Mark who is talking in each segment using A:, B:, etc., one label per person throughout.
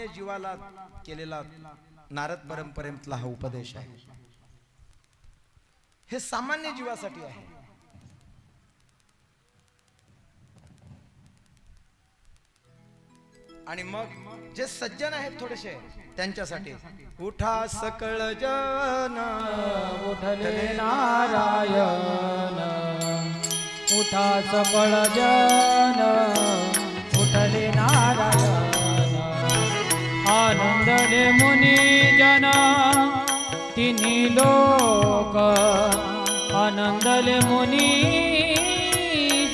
A: सामान्य जीवाला केलेला नारद परंपरेतला हा उपदेश आहे. हे सामान्य जीवासाठी आहे. आणि मग जे सज्जन आहेत थोडेसे त्यांच्यासाठी उठा सकळ जन
B: उठले नारायण, उठा सकळ जन उठले नारायण. आनंदले मुनी जन तिन्ही लोक, आनंदले मुनी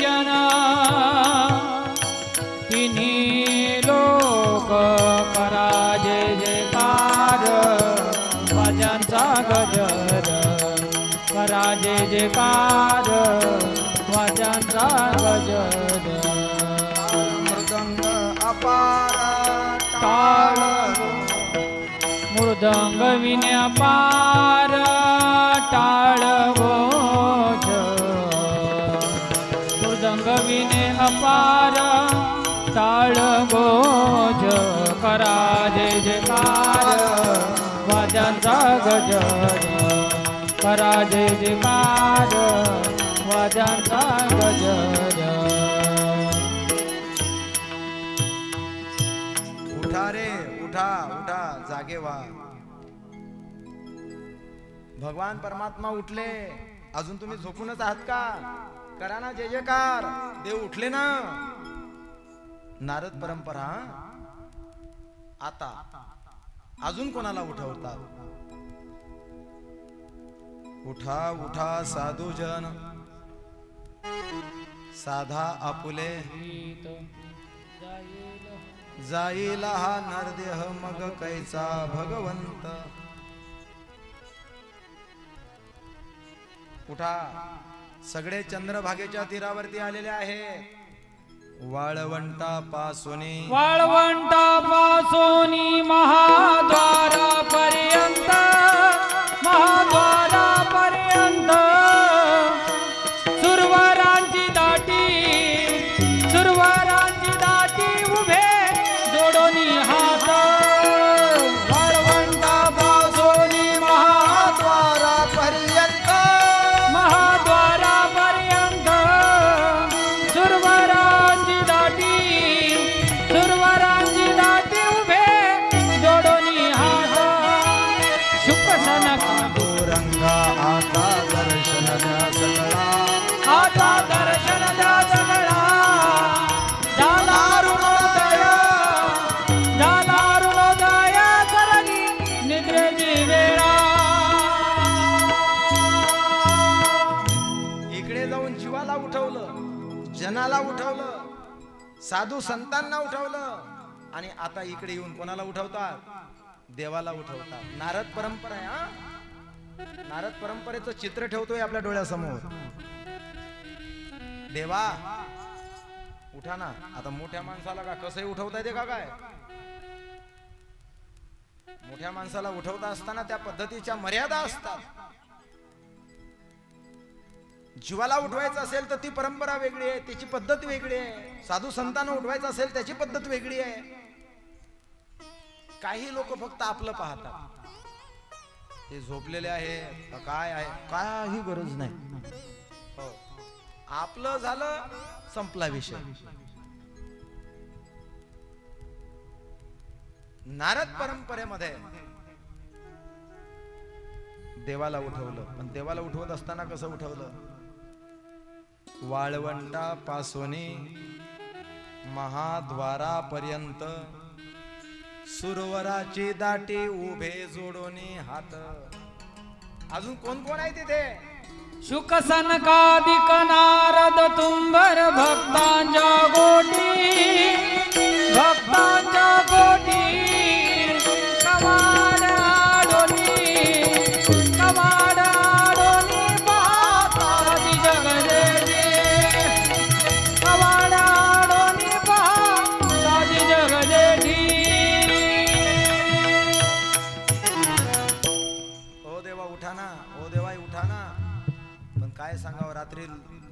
B: जन तिन्ही लोक. करा जय जयकार वाजांचा गजर, करा जय जयकार वाजांचा गजर.
A: मृदंग अपार
B: टाळ मृदंग विने अपार टाळ घोष, मृदंग विने अपार टाळ घोष. करा जय जयकार वाजांचा गजर, करा जय जयकार वाजांचा गजर.
A: उठा रे उठा उठा जागे व्हा. भगवान परमात्मा उठले, अजून तुम्ही झोपूनच आहात का? करा ना जय जयकार. देव उठले ना. नारद परंपरा आता अजून कोणाला उठवतात? उठा उठा साधूजन साधा आपुले, जाईल हा नरदेह मग कैचा भगवंत. उठा. सगळे चंद्रभागेच्या तीरावरती आलेले आहेत. वाळवंटा पासोनी,
B: वाळवंटा पासोनी महाद्वारा पर्यंत, महाद्वारा पर्यंत. सुरवरांची दाटी, सुरवरांची दाटी उभे जोडोनी हात. वाळवंटा पासोनी महाद्वारा पर्यंत, महाद्वारा पर्यंत. सुरवरांची दाटी, सुरवरांची दाटी उभे जोडोनी हात. शुकसन
A: पांडुरंगा आता दर्शन द्या सगळा,
B: आता दर्शन द्या सगळा. झाला अरुणोदय, झाला अरुणोदय करणी निद्रेची वेळा.
A: इकडे जाऊन जीवाला उठवलं, जनाला उठवलं, साधू संतांना उठवलं. आणि आता इकडे येऊन कोणाला उठवतात? देवाला उठवतात. नारद परंपरा आहे. हा, नारद परंपरेचं चित्र ठेवतोय आपल्या डोळ्यासमोर. देवा उठा ना. आता मोठ्या माणसाला का कसंही उठवता येते का? काय मोठ्या माणसाला उठवता असताना त्या पद्धतीच्या मर्यादा असतात. जीवाला उठवायचं असेल तर ती परंपरा वेगळी आहे, त्याची पद्धत वेगळी आहे. साधू संतांना उठवायचं असेल त्याची पद्धत वेगळी आहे. काही लोक फक्त आपलं पाहतात. ते झोपलेले आहे काय आहे, काही गरज नाही. हो, आपलं झालं, संपला विषय. नारद परंपरेमध्ये देवाला उठवलं. पण देवाला उठवत असताना कसं उठवलं? वाळवंटा पासोनी महाद्वारापर्यंत सुरवराची दाटी उभे जोडोनी हात. अजून कोण कोण आहे तिथे?
B: शुकसनकादिक नारद तुंबर भक्तांच्या गोटी, भक्तांच्या गोटी. कवाड आडोनी, कवाड आडोनी पाहताची जगदेवी, कवाड आडोनी पाहताची जगदेवी.
A: ओ देवा उठा ना, ओ देवा उठा ना. पण काय सांगावं, रात्री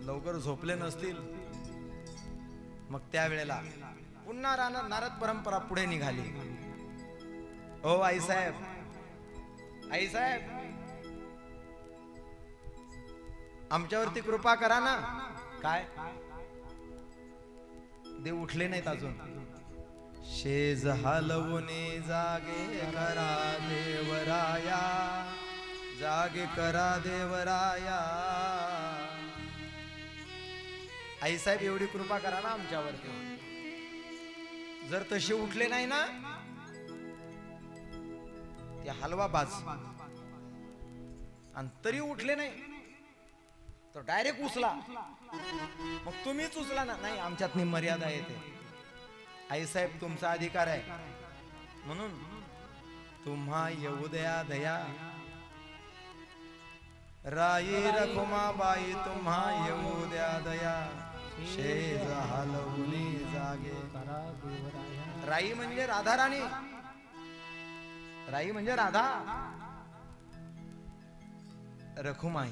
A: लवकर झोपले नसतील. मग त्यावेळेला पुन्हा नारद परंपरा पुढे निघाली. हो आई साहेब, आई साहेब, आमच्यावरती कृपा करा ना. काय देव उठले नाहीत अजून. शेज हलवणे जागे करा देवराया, जागे करा देवराया. आई साहेब एवढी कृपा करा ना आमच्यावरती. जर तसे उठले नाही ना, ते हलवा बाज, आणि तरी उठले नाही तर डायरेक्ट उचला. मग तुम्हीच उचला ना. नाही, आमच्यात मर्यादा येते. आई साहेब तुमचा अधिकार आहे, म्हणून तुम्हा येऊ द्या दया. राई रखुमाबाई तुम्हा येऊ द्या दया. शेज हलवली जागे. राई म्हणजे राधा राणी. राई म्हणजे राधा. रखुमाई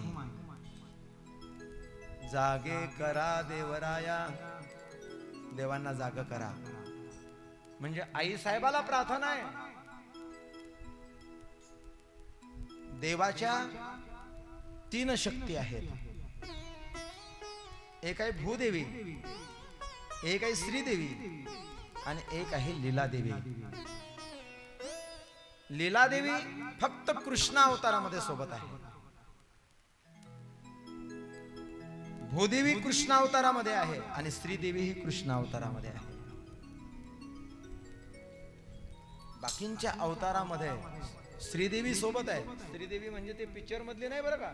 A: जागे करा देवराया. देवांना जाग करा. म्हणजे आई साहेबाला प्रार्थना आहे. देवाच्या 3 शक्ती आहेत. एक आहे भूदेवी, एक आहे श्रीदेवी, आणि एक आहे लीलादेवी. लीलादेवी फक्त कृष्ण अवतारामध्ये सोबत आहे. भूदेवी कृष्ण अवतारामध्ये आहे आणि श्रीदेवी ही कृष्ण अवतारामध्ये आहे. बाकींच्या अवतारामध्ये श्रीदेवी सोबत आहे. श्रीदेवी म्हणजे ते पिक्चर मधली नाही बरं का.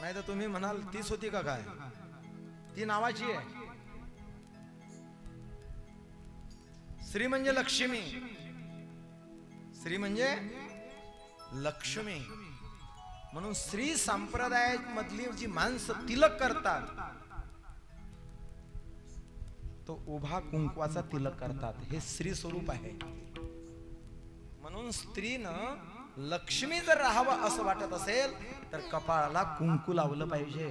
A: नाही तर तुम्ही म्हणाल तीच होती का काय. ती नावाची आहे. श्री म्हणजे लक्ष्मी. श्री म्हणजे लक्ष्मी. म्हणून श्री संप्रदायामधली जी माणसं तिलक करतात, तो उभा कुंकवाचा तिलक करतात. हे स्त्री स्वरूप आहे. म्हणून स्त्रीनं लक्ष्मी जर राहावं असं वाटत असेल तर कपाळाला कुंकू लावलं पाहिजे.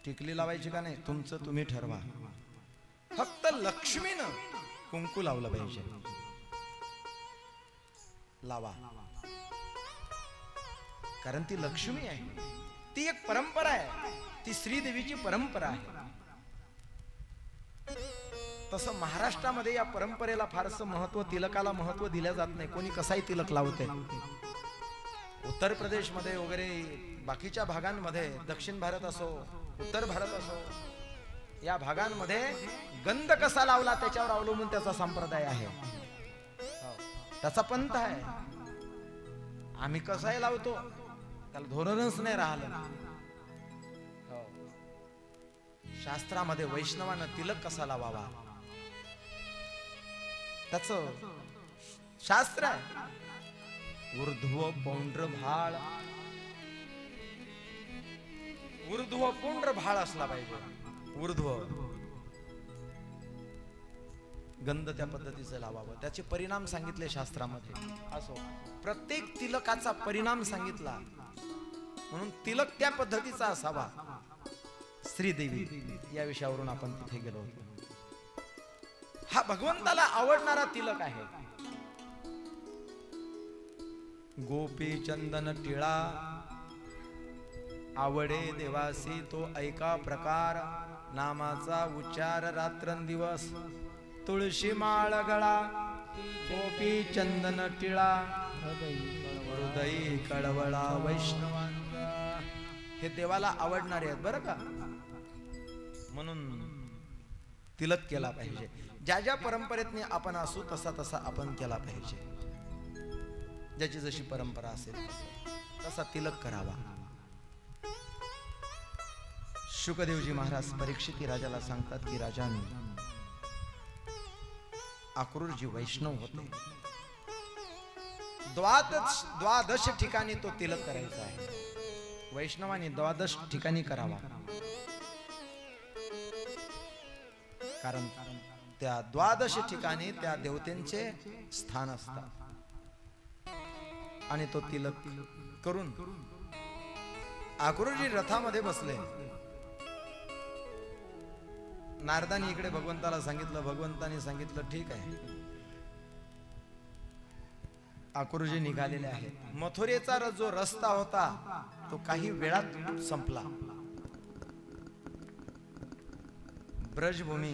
A: टिकली लावायची का नाही तुमचं तुम्ही ठरवा. फक्त लक्ष्मीनं कुंकू लावलं पाहिजे. लावा, कारण ती लक्ष्मी आहे. ती एक परंपरा आहे. ती श्रीदेवीची परंपरा आहे. तसं महाराष्ट्रामध्ये या परंपरेला फारसं महत्व, तिलकाला महत्व दिलं जात नाही. कोणी कसाही तिलक लावते. उत्तर प्रदेश मध्ये वगैरे बाकीच्या भागांमध्ये, दक्षिण भारत असो उत्तर भारत असो, या भागांमध्ये गंध कसा लावला त्याच्यावर अवलंबून त्याचा संप्रदाय आहे, त्याचा पंथ आहे. आम्ही कसाही लावतो, त्याला धोरणच नाही राहिलं. शास्त्रामध्ये वैष्णवानं तिलक कसा लावावा त्याच शास्त्र आहे. ऊर्ध्व पौंड्र भाळ, ऊर्ध्व पौंड्र भाळ असला पाहिजे. ऊर्ध्व गंध त्या पद्धतीचं लावावं. त्याचे परिणाम सांगितले शास्त्रामध्ये. असो, प्रत्येक तिलकाचा परिणाम सांगितला, म्हणून तिलक त्या पद्धतीचा असावा. श्रीदेवी या विषयावरून आपण तिथे गेलो होतो. हा भगवंताला आवडणारा तिलक आहे. गोपी चंदन टिळा आवडे देवासी तो ऐका प्रकार. नामाचा उच्चार रात्रंदिवस तुळशी माळ गळा. गोपी चंदन टिळा हृदयी कळवळा वैष्णवांचा. हे देवाला आवडणारे आहेत बरं का. म्हणून तिलक केला पाहिजे. ज्या ज्या परंपरेतने आपण असू तसा तसा आपण केला पाहिजे. ज्याची जशी परंपरा असेल तसा तिलक करावा. शुकदेवजी महाराज परीक्षित राजाला सांगतात की राजाने, अक्रूरजी वैष्णव होते. द्वादश ठिकाणी तो तिलक करायचा आहे. वैष्णवाने 12 ठिकाणी करावा. कारण त्या 12 ठिकाणी त्या देवतेंचे स्थान असतात. आणि तो तिलक करून आकुरुजी रथामध्ये बसले. नारदानी इकडे भगवंताला सांगितलं, भगवंतानी सांगितलं ठीक आहे. आकुरुजी निघालेले आहेत. मथुरेचा जो रस्ता होता तो काही वेळात संपला. ब्रजभूमी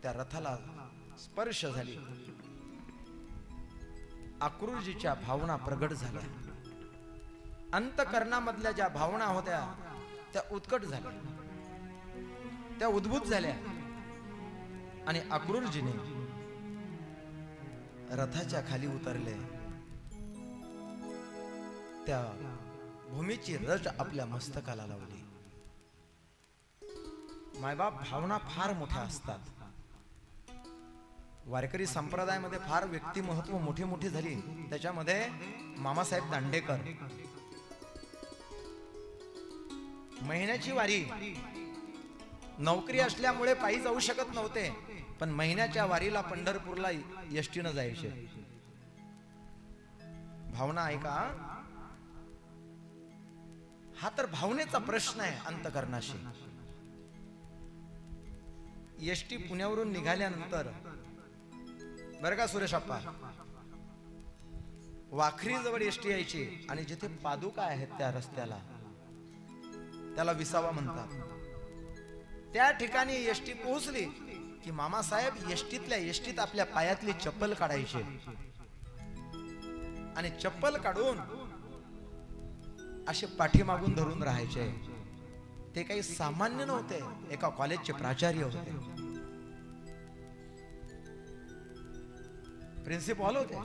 A: त्या रथाला स्पर्श झाली. आकुरुजीच्या भावना प्रगट झाल्या. अंतकरणामधल्या ज्या भावना होत्या त्या उत्कट झाल्या, त्या उद्भूत झाल्या. आणि आकुरुजीने रथाच्या खाली उतरले. त्या भूमीची रज आपल्या मस्तकाला लावली. मायबाप, भावना फार मोठ्या असतात. वारकरी संप्रदायामध्ये फार व्यक्तिमहत्व मोठी मोठी झाली. त्याच्यामध्ये मामासाहेब दांडेकर महिन्याची वारी, नोकरी असल्यामुळे पायी जाऊ शकत नव्हते, पण महिन्याच्या वारीला पंढरपूरला एसटीनं जायचे. भावना आहे का? हा तर भावनेचा प्रश्न आहे अंतकरणाशी. एसटी पुण्यावरून निघाल्यानंतर बरं का सुरेश अप्पा, वाखरी जवळ एसटी यायची आणि जिथे पादुका आहेत त्या रस्त्याला, त्याला विसावा म्हणतात, त्या ठिकाणी एसटी पोहोचली की मामासाहेब एसटीत आपल्या पायातली चप्पल काढायचे आणि चप्पल काढून असे पाठीमागून धरून राहायचे. ते काही सामान्य नव्हते, एका कॉलेजचे प्राचार्य होते, प्रिन्सिपॉल होते.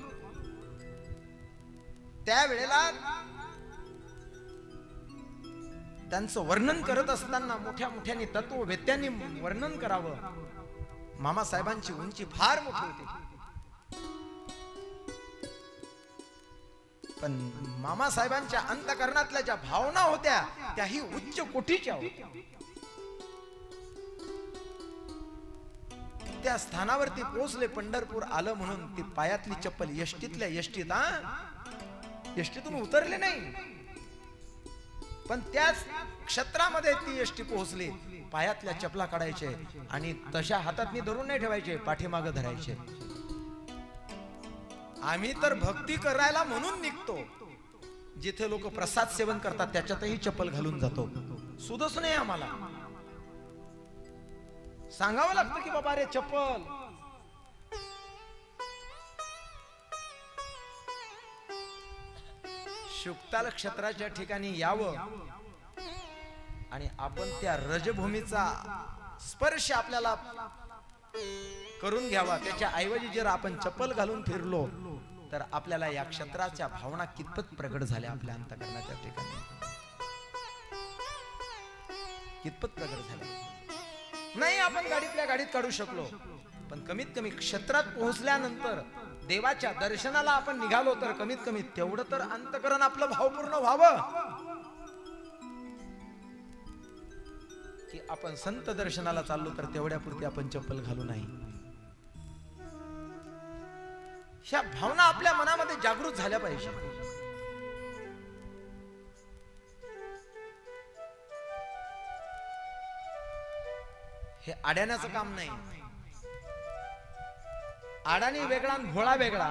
A: त्यावेळेला त्यांचं वर्णन करत असताना मोठ्या मोठ्याने तत्ववेत्यांनी वर्णन करावं. मामासाहेबांची उंची फार मोठी होती, पण मामासाहेबांच्या अंतकरणातल्या ज्या भावना होत्या त्याही उच्च कोटीच्या होत्या. त्या स्थानावरती पोहोचले. पंढरपूर आलं म्हणून ती पायातली चप्पल एसटीतल्या एसटीतून उतरले नाही, पण त्याच क्षेत्रामध्ये ती एसटी पोहोचली. पायातल्या चपला काढायचे आणि तशा हातात धरून नाही ठेवायचे, पाठीमागे धरायचे. आम्ही तर भक्ती करायला म्हणून निघतो, जिथे लोक प्रसाद सेवन करतात त्याच्यातही चप्पल घालून जातो. सुदच नाही आम्हाला. सांगावं लागतं की बाबा रे चप्पल. शुक्ताल क्षेत्राच्या ठिकाणी यावं आणि आपण त्या रजभूमीचा स्पर्श आपल्याला करून घ्यावा. त्याच्या ऐवजी जर आपण चप्पल घालून फिरलो तर आपल्याला या क्षेत्राच्या भावना कितपत प्रगट झाल्या आपल्या अंतकरणाच्या ठिकाणी, कितपत प्रगट झाल्या. नाही आपण गाडीतल्या गाडीत काढू शकलो, पण कमीत कमी क्षेत्रात पोहोचल्यानंतर देवाच्या दर्शनाला आपण निघालो तर कमीत कमी तेवढं तर अंतकरण आपलं भावपूर्ण व्हावं की आपण संत दर्शनाला चाललो तर तेवढ्यापुरती आपण चप्पल घालू नाही. ह्या भावना आपल्या मनामध्ये जागृत झाल्या पाहिजे. हे आड्याण्याचं काम नाही. आडाणी वेगळा आणि भोळा वेगळा.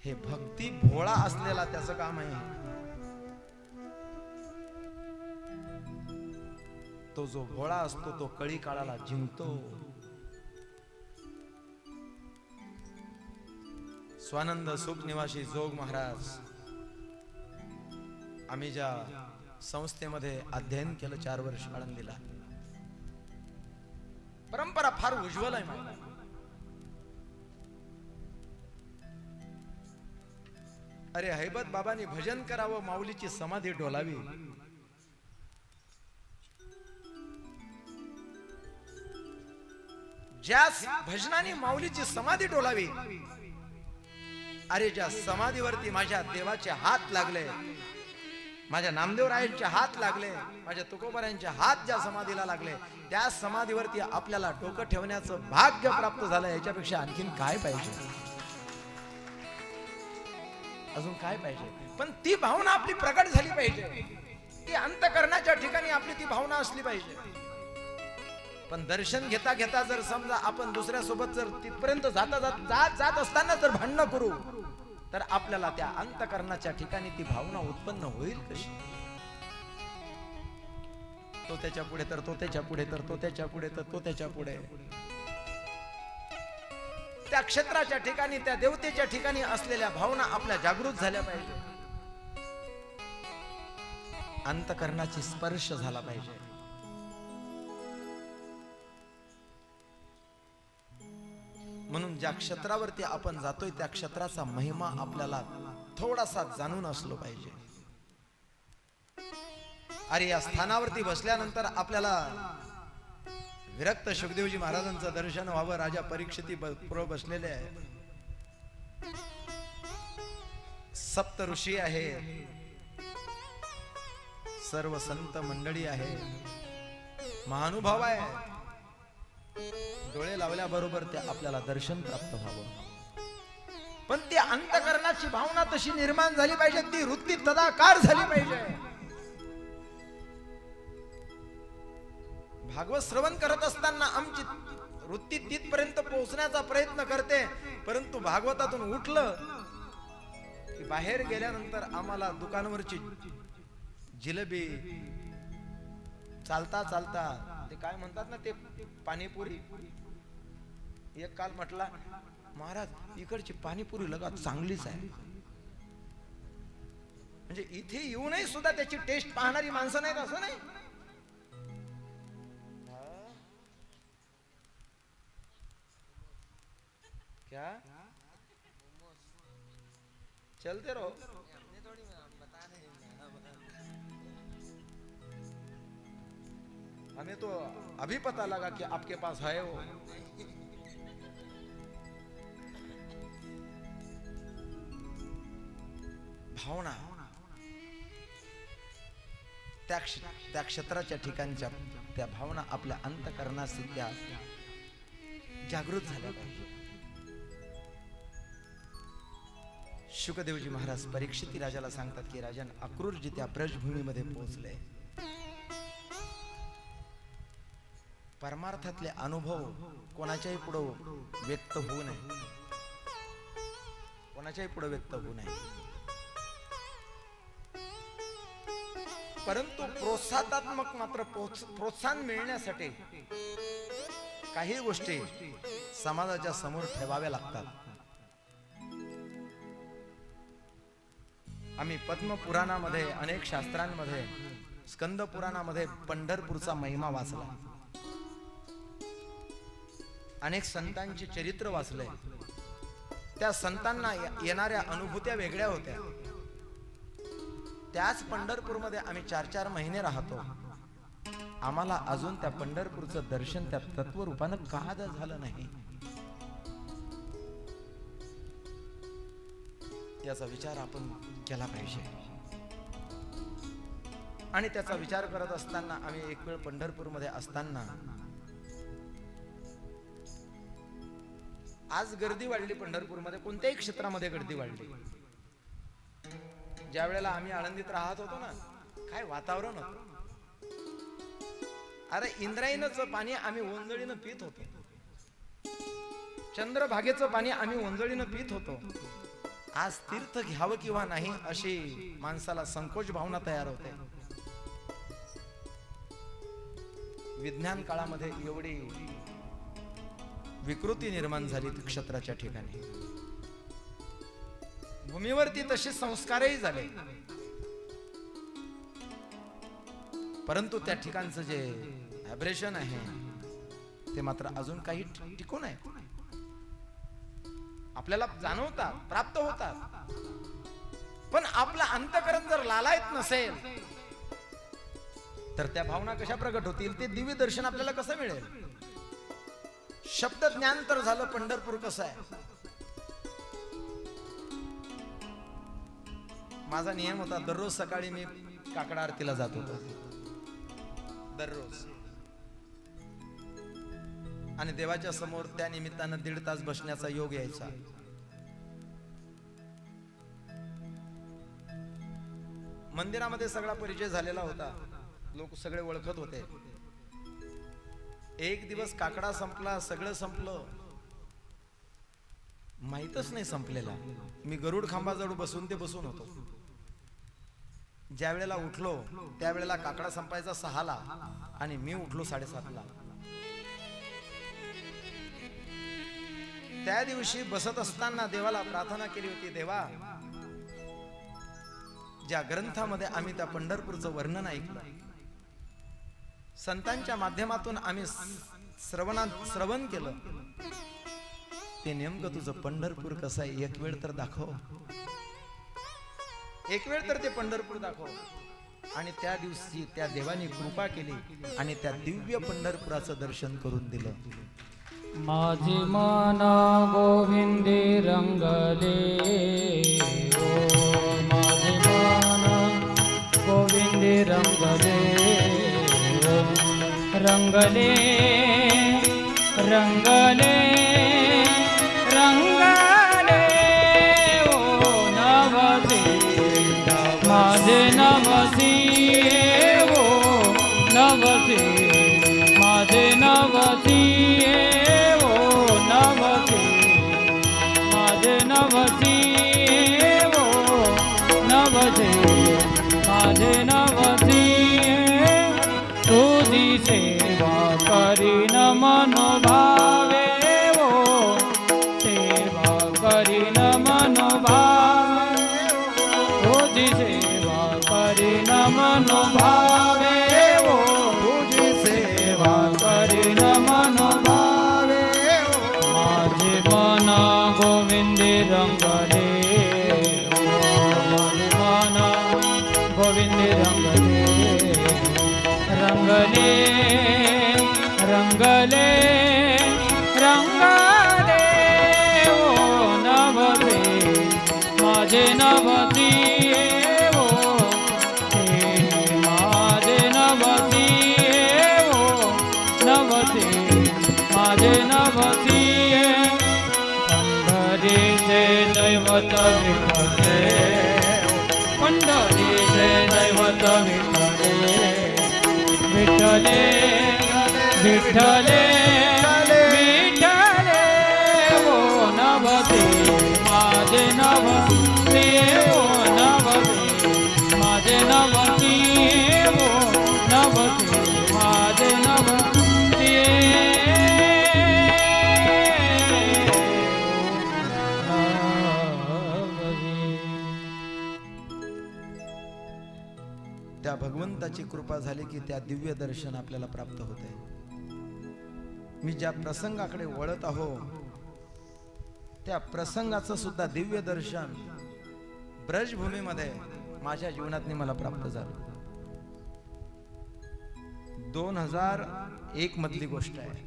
A: हे भक्ती भोळा असलेला त्याचं काम आहे. तो जो भोळा असतो तो कळी काळाला जिंकतो. स्वानंद सुख निवासी जोग महाराज, आम्ही ज्या संस्थेमध्ये अध्ययन केलं 4 वर्ष आळंदीला, परंपरा फार उज्ज्वल आहे माझी. अरे हैबत बाबांनी भजन करावं, माऊलीची समाधी डोलावी. ज्या भजनाने माऊलीची समाधी डोलावी, अरे ज्या समाधीवरती माझ्या देवाचे हात लागले, माझ्या नामदेवरायांचे हात लागले, माझ्या तुकोबारायांचे हात ज्या समाधीला लागले, त्या समाधीवरती आपल्याला डोकं ठेवण्याचं भाग्य प्राप्त झालं. याच्यापेक्षा आणखीन काय पाहिजे? अजून काय पाहिजे? पण ती भावना आपली प्रकट झाली पाहिजे, ती अंतकरणाच्या ठिकाणी आपली ती भावना असली पाहिजे. पण दर्शन घेता घेता जर समजा आपण दुसऱ्या सोबत जर तिथपर्यंत जात असताना जर भांडणं करू, तर आपल्याला त्या अंतकरणाच्या ठिकाणी ती भावना उत्पन्न होईल कशी? तो त्याच्या पुढे तर तो त्याच्या पुढे तर तो त्याच्या पुढे तर तो त्याच्या पुढे. त्या क्षेत्राच्या ठिकाणी त्या देवतेच्या ठिकाणी असलेल्या भावना आपल्या जागृत झाल्या पाहिजे. अंतकरणाची स्पर्श झाला पाहिजे. म्हणून ज्या क्षेत्रावरती आपण जातोय त्या क्षेत्राचा महिमा आपल्याला थोडासा जाणून असलो पाहिजे. अरे या स्थानावरती बसल्यानंतर आपल्याला विरक्त शुकदेवजी महाराजांचं दर्शन व्हावं. राजा परीक्षिती पुढे बसलेले आहे, सप्त ऋषी आहे, सर्व संत मंडळी आहे, महानुभाव आहे. डोळे लावल्याबरोबर ते आपल्याला दर्शन प्राप्त व्हावं. पण ती अंतकरणाची भावना तशी निर्माण झाली पाहिजे, ती वृत्ती तदाकार झाली पाहिजे. भागवत श्रवण करत असताना आमची वृत्ती तिथपर्यंत पोहोचण्याचा प्रयत्न करते, परंतु भागवतातून उठलं की बाहेर गेल्यानंतर आम्हाला दुकानावरची जिलेबी, चालता चालता ते काय म्हणतात ना ते पाणीपुरी, एक काल म्हटला महाराज इकडची पाणीपुरी लगा चांगलीच आहे. म्हणजे इथे येऊनही सुद्धा त्याची टेस्ट पाहणारी माणसं नाहीत असं नाही. क्या चलते रहो. हमें तो अभी पता लगा कि आपके पास है वो. भावना त्या क्षेत्राच्या ठिकाणच्या त्या भावना आपल्या अंतकरणाशी त्या जागृत झाल्या पाहिजे. शुकदेवजी महाराज परीक्षिती राजाला सांगतात की राजन, अक्रूरजी त्या ब्रजभूमीमध्ये पोहोचले. परमार्थातले अनुभव कोणाच्याही पुढे व्यक्त होऊ नये, कोणाच्याही पुढे व्यक्त होऊ नये. परंतु प्रोत्साहनात्मक मात्र प्रोत्साहन मिळण्यासाठी काही गोष्टी समाजाच्या समोर ठेवाव्या लागतात. आम्ही पद्म पुराणामध्ये, अनेक शास्त्रांमध्ये, स्कंद पुराणामध्ये पंढरपूरचा महिमा वाचला, अनेक संतांचे चरित्र वाचले. त्या संतांना येणाऱ्या अनुभूत्या वेगळ्या होत्या. त्याच पंढरपूरमध्ये आम्ही 4-4 महिने राहतो. आम्हाला अजून त्या पंढरपूरचं दर्शन त्या तत्वरूपानं का झालं नाही, याचा विचार आपण केला पाहिजे. आणि त्याचा विचार करत असताना आम्ही एक वेळ पंढरपूरमध्ये असताना आज गर्दी वाढली. पंढरपूरमध्ये कोणत्याही क्षेत्रामध्ये गर्दी वाढली. ज्या वेळेला आम्ही आळंदीत राहत होतो ना, काय वातावरण होतं. अरे इंद्रायणीचं पाणी आम्ही ओंजळीनं पित होतो, चंद्रभागेचं पाणी आम्ही ओंजळीनं पित होतो. आज तीर्थ घ्यावं किंवा नाही अशी माणसाला संकोच भावना तयार होते. विज्ञान काळामध्ये एवढी विकृती निर्माण झाली क्षेत्राच्या ठिकाणी. भूमीवरती तसे संस्कारही झाले, परंतु त्या ठिकाणचं जे व्हायब्रेशन आहे ते मात्र अजून काही टिकून आहे. आपल्याला जाणवतात, प्राप्त होतात, पण आपलं अंतकरण जर लालायत नसेल तर त्या भावना कशा प्रकट होतील, ते दिव्य दर्शन आपल्याला कसं मिळेल. शब्द ज्ञान तर झालं, पंढरपूर कसं आहे. माझा नियम होता, दररोज सकाळी मी काकडा आरतीला जात होतो, दररोज. आणि देवाच्या समोर त्या निमित्तानं 1.5 तास बसण्याचा योग यायचा. मंदिरामध्ये सगळा परिचय झालेला होता, लोक सगळे ओळखत होते. एक दिवस काकडा संपला, सगळं संपलं, माहीतच नाही संपलेला. मी गरुड खांबाजवळ बसून होतो. ज्या वेळेला उठलो त्यावेळेला काकडा संपायचा 6ला आणि मी उठलो 7:30ला. त्या दिवशी बसत असताना देवाला प्रार्थना केली होती, देवा, ज्या ग्रंथामध्ये आम्ही त्या पंढरपूरचं वर्णन ऐकलं, संतांच्या माध्यमातून आम्ही श्रवण केलं, ते नेमकं तुझं पंढरपूर कसं आहे एक वेळ तर दाखव, एक वेळ तर ते पंढरपूर दाखव. आणि त्या दिवशी त्या देवानी कृपा केली आणि त्या दिव्य पंढरपुराचं दर्शन करून दिलं.
B: माझे मन गोविंदे रंगले, ओ माझे मन गोविंदे रंगले, ओ रंगले रंगले रंगले, ओ नवसी माझे नवसी, ओ नवसी माझे नवसी, ओ नवसी माझे नवसी, ओ नवसी माझे नवसी, तुझी सेवा करीन मनोभावे, ओ सेवा करीन मनोभावे, तुझी सेवा करीन मनोभावे, ओ तुझी सेवा करीन मनोभावे, माझे मन गोविंदे रंगले, ओ माझे मन गोविंदे रंगले, रंगले रंगले रंगले, ओ नवसी माझे नवसी, ओ माझे नवसी, ओ नवसी माझे नवसी, पंढरीचे दैवत विठ्ठले, पंढरीचे दैवत विठ्ठले, विठ्ठले विठ्ठले विठ्ठले, ओ नवसी माझे नवसी, ओ नवसी माझे नवसी, ओ नवसी माझे नवसी,
A: त्या भगवंताची कृपा झाली की त्या दिव्य दर्शन आपल्याला प्राप्त होते. मी ज्या प्रसंगाकडे वळत आहो त्या प्रसंगाचं सुद्धा दिव्य दर्शन ब्रजभूमीमध्ये माझ्या जीवनात मला प्राप्त झालं. 2001 मधली गोष्ट आहे.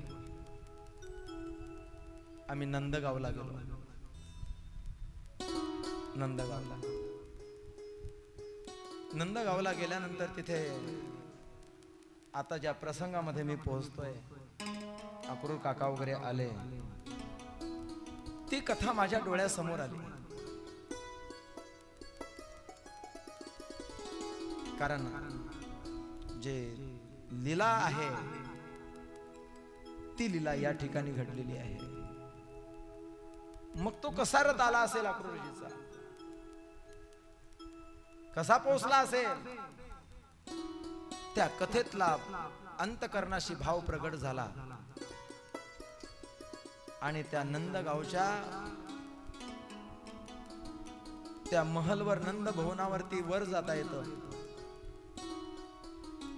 A: आम्ही नंदगावला गेलो. नंदगावला गेल्यानंतर तिथे आता ज्या प्रसंगामध्ये मी पोहोचतोय, अक्रूर काका वगैरे आले, ती कथा माझ्या डोळ्यासमोर आली. कारण जे लीला आहे ती लीला या ठिकाणी घडलेली आहे. मग तो कसा रथ आला असेल, अक्रूरजीचा कसा पोचला असेल, त्या कथेतला अंतकरणाशी भाव प्रगट झाला आणि त्या नंदगावच्या त्या महलवर, नंद भवनावरती वर जाता येतं.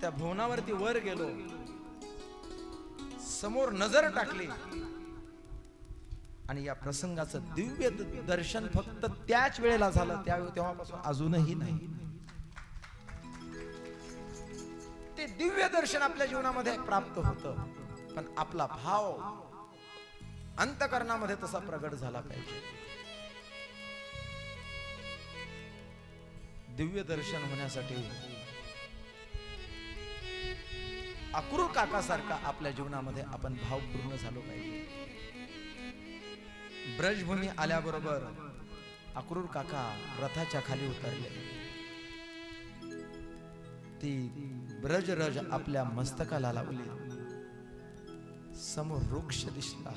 A: त्या भवनावरती वर गेलो, समोर नजर टाकली आणि या प्रसंगाचं दिव्य दर्शन फक्त त्याच वेळेला झालं. तेव्हापासून अजूनही नाही. ते दिव्य दर्शन आपल्या जीवनामध्ये प्राप्त होतं, पण आपला भाव अंतकरणामध्ये तसा प्रगट झाला पाहिजे. दिव्य दर्शन होण्यासाठी अक्रूर काका सारखा आपल्या जीवनामध्ये आपण भावपूर्ण झालो पाहिजे. ब्रजभूमी आल्याबरोबर अक्रूर काका रथाच्या खाली उतरले. ती ब्रजरज आपल्या मस्तकाला लावली. समोर वृक्ष दिसला.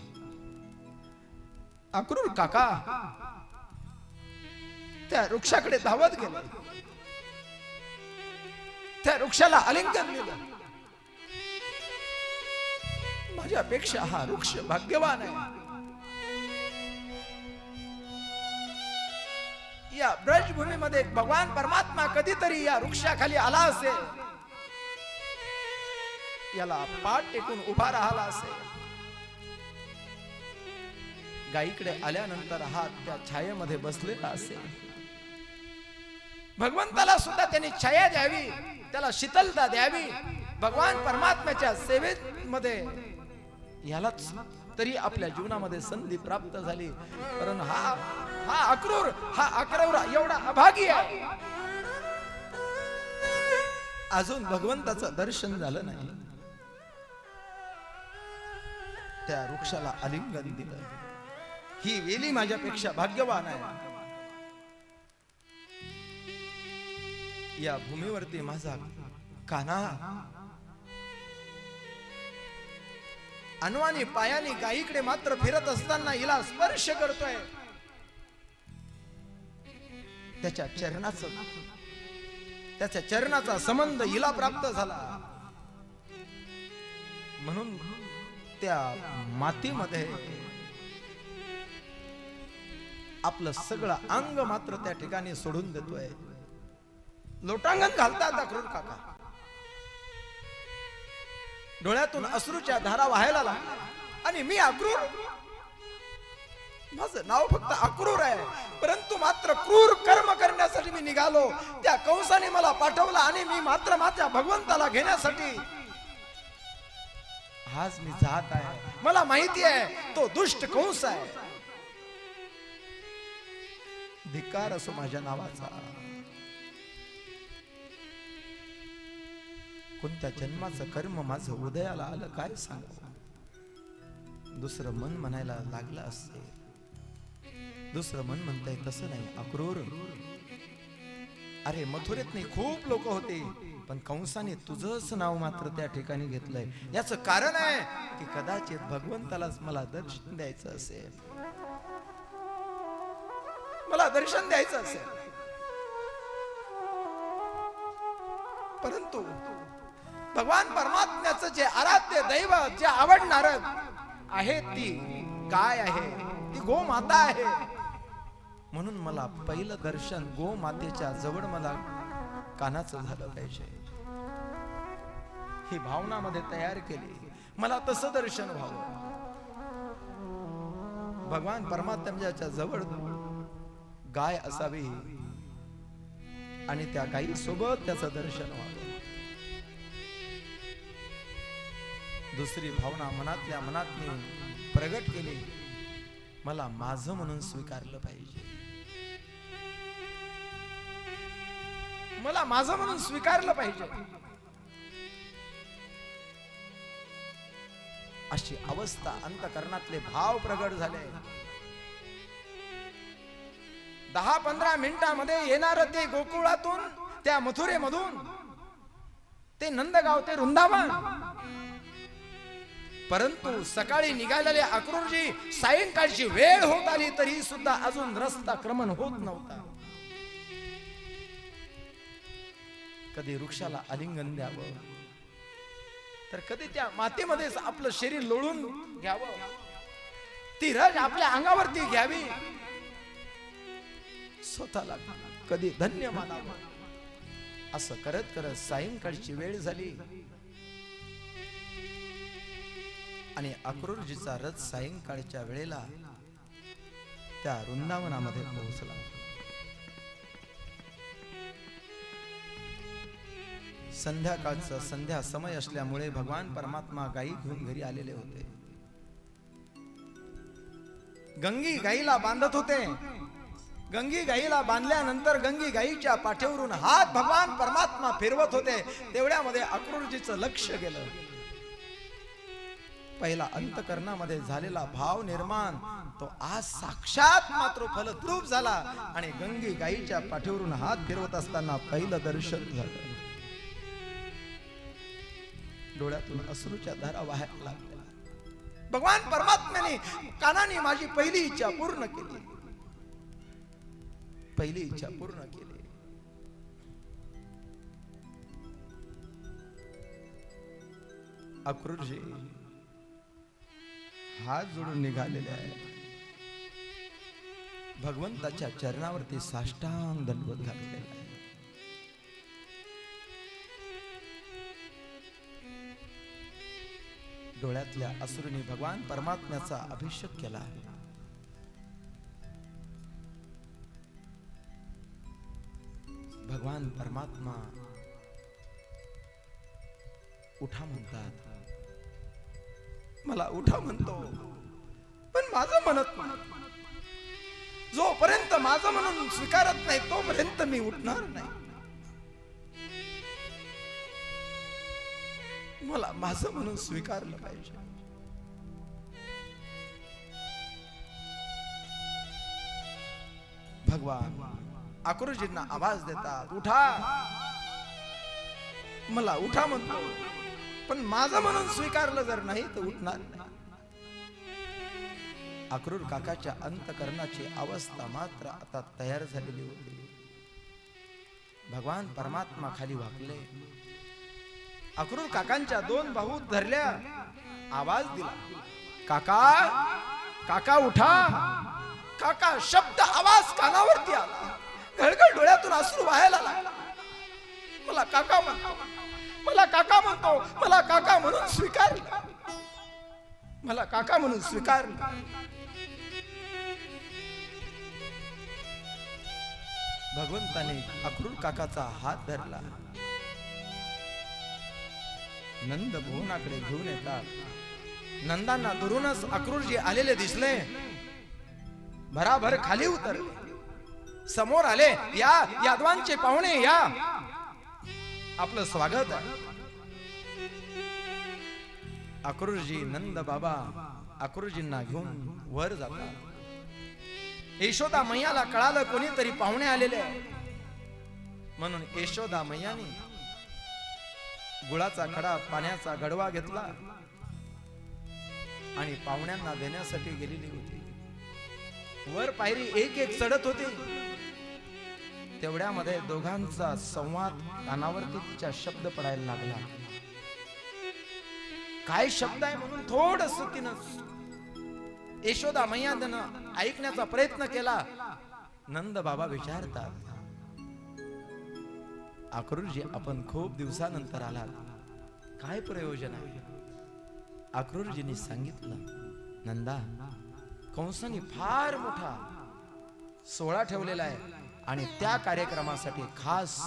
A: अक्रूर काका त्या वृक्षाकडे धावत गेले. त्या वृक्षाला आलिंगन दिलं. माझ्यापेक्षा हा वृक्ष भाग्यवान आहे. या ब्रजभूमीमध्ये भगवान परमात्मा कधीतरी या वृक्षाखाली आला असेल, याला पाठ टेकून उभा राहिला असेल. गायीकडे आल्यानंतर हा त्या छायेमध्ये बसलेला असेल. भगवंताला सुद्धा त्यांनी छाया द्यावी, त्याला शीतलता द्यावी. भगवान परमात्म्याच्या सेवेमध्ये यालाच तरी आपल्या जीवनामध्ये संधी प्राप्त झाली. कारण हा अक्रूर एवढा अभागी आहे. अजून भगवंताचं दर्शन झालं नाही. त्या वृक्षाला आलिंगन दिलं. ही वेली माझ्यापेक्षा भाग्यवान आहे. या भूमीवरती माझा कान्हा अनवानी पायाने गायीकडे मात्र फिरत असताना हिला स्पर्श करतोय. त्याच्या चरणाचा संबंध हिला प्राप्त झाला. म्हणून त्या मातीमध्ये आपलं सगळं अंग मात्र त्या ठिकाणी सोडून देतोय. लोटांगण घालतात अक्रूर काका. डोळ्यातून अश्रूच्या धारा व्हायला लागल्या. आणि मी अक्रूर, माझं नाव फक्त अक्रूर आहे, परंतु मात्र क्रूर कर्म करण्यासाठी मी निघालो. त्या कंसाने मला पाठवलं आणि मी मात्र माझ्या भगवंताला घेण्यासाठी आज मी जात आहे. मला माहिती आहे तो दुष्ट कंस आहे. धिक्कार असो माझ्या नावाचा. कोणत्या जन्माचं कर्म माझं उदयाला आलं काय सांगावं. दुसरं मन म्हणायला लागलं असते. दुसरं मन म्हणताय तसं नाही अक्रूर. अरे मथुरेत नाही खूप लोक होते, पण कंसाने तुझंच नाव मात्र त्या ठिकाणी घेतलंय. याच कारण आहे की कदाचित भगवंतालाच मला दर्शन द्यायचं असेल. मला दर्शन द्यायचं असेल. परंतु भगवान परमात्म्याचं जे आराध्य दैवत, जे आवडणार आहे ती गाय आहे, ती गोमाता आहे. म्हणून मला पहिलं दर्शन गोमातेच्या जवळ मला कानाचं झालं पाहिजे. ही भावना मध्ये तयार केली. मला तसं दर्शन व्हावं. भगवान परमात्म्याच्या जवळ गाय असावी आणि त्या गायी सोबत त्याचं दर्शन व्हावं. दुसरी भावना मनातल्या मनात मी प्रगट केली. मला माझं म्हणून स्वीकारलं पाहिजे. मला माझं म्हणून स्वीकारलं पाहिजे. अशी अवस्था अंतकरणातले भाव प्रगट झाले. 10-15 मिनिटांमध्ये येणार ते गोकुळातून, त्या मथुरेमधून ते नंदगाव, ते वृंदावन. परंतु सकाळी निघालेले अक्रूरजी सायंकाळची वेळ होत आली तरी सुद्धा अजून रस्ता क्रमण होत नव्हता. कधी वृक्षाला आलिंगन द्यावं, तर कधी त्या मातेमध्ये आपलं शरीर लोळून घ्यावं. ती रज आपल्या अंगावरती घ्यावी. स्वतःला कधी धन्य मानावं. असं करत करत सायंकाळची वेळ झाली आणि अक्रूरजीचा रथ सायंकाळच्या वेळेला त्या वृंदावनामध्ये पोहोचला. संध्याकाळचा संध्या समय असल्यामुळे भगवान परमात्मा गायी घेऊन घरी आलेले होते. गंगी गाईला बांधत होते. गंगी गाईला बांधल्यानंतर गंगी गाईच्या पाठीवरून हात भगवान परमात्मा फिरवत होते. तेवढ्यामध्ये अक्रूरजीचं लक्ष गेलं. पहिला अंतकरणामध्ये झालेला भाव निर्माण तो आज साक्षात मात्र फलद्रूप झाला आणि गंगी गाईच्या पाठीवरून हात फिरवत असताना पहिलं दर्शन झालं. डोळ्यातून अश्रूच्या धारा वाहायला लागल्या. भगवान परमात्म्याने कानाने माझी पहिली इच्छा पूर्ण केली. पहिली इच्छा पूर्ण केली. अक्रूरजी हात जोडून निघालेले आहे. भगवंताच्या चरणावरती साष्टांग दंडवत घातलेला आहे. डोळ्यातल्या अश्रूंनी भगवान परमात्म्याचा अभिषेक केला आहे. भगवान परमात्मा उठा म्हणतात. मला उठा म्हणतो, पण माझं म्हणत नाही. जोपर्यंत माझं म्हणून स्वीकारत नाही तोपर्यंत मी उठणार नाही. मला माझं म्हणून स्वीकारलं पाहिजे. भगवान अक्रूरजींना आवाज देतात, उठा. मला उठा म्हणतो, पण माझं म्हणून स्वीकारलं जर नाही तर उठणार नाही. अक्रूर काकाच्या अंतकरणाची अवस्था मात्र आता तयार झालेली होती. भगवान परमात्मा खाली वाकले. अक्रूर काकांच्या दोन बाहू धरल्या, आवाज दिला, काका काका उठा. काका शब्द आवाज कानावरती आला. घळघळ डोळ्यातून अश्रू वाहायला लागला. मला काका म्हणतो, मला काका म्हणतो, मला काका म्हणून स्वीकारलं. मला काका म्हणून स्वीकारलं. भगवंताने अक्रूर काकाचा हात धरला. नंद भुवनाकडे घेऊन येतात. नंदांना दुरूनच अक्रूरजी आलेले दिसले. भराभर खाली उतरले. समोर आले. या यादवांचे पाहुणे या, आपलं स्वागत आहे. अक्रूरजी नंद बाबा अक्रूरजींना घेऊन वर जातात. यशोदा मैयाला कळालं कोणीतरी पाहुणे आलेले, म्हणून यशोदा मैयाने गुळाचा खडा पाण्याचा गडवा घेतला आणि पाहुण्यांना देण्यासाठी गेलेली होती. वर पायरी एक एक चढत होती. तेवढ्यामध्ये दोघांचा संवाद कानावरती तिच्या शब्द पडायला लागला. काय शब्द आहे म्हणून थोडस तिनं यशोदा मैयानं ऐकण्याचा प्रयत्न केला. नंद बाबा विचारतात, अक्रूरजी आपण खूप दिवसानंतर आलात, काय प्रयोजन आहे? अक्रूरजींनी सांगितलं, नंदा कंसाने फार मोठा सोहळा ठेवलेला आहे आणि त्या कार्यक्रमासाठी खास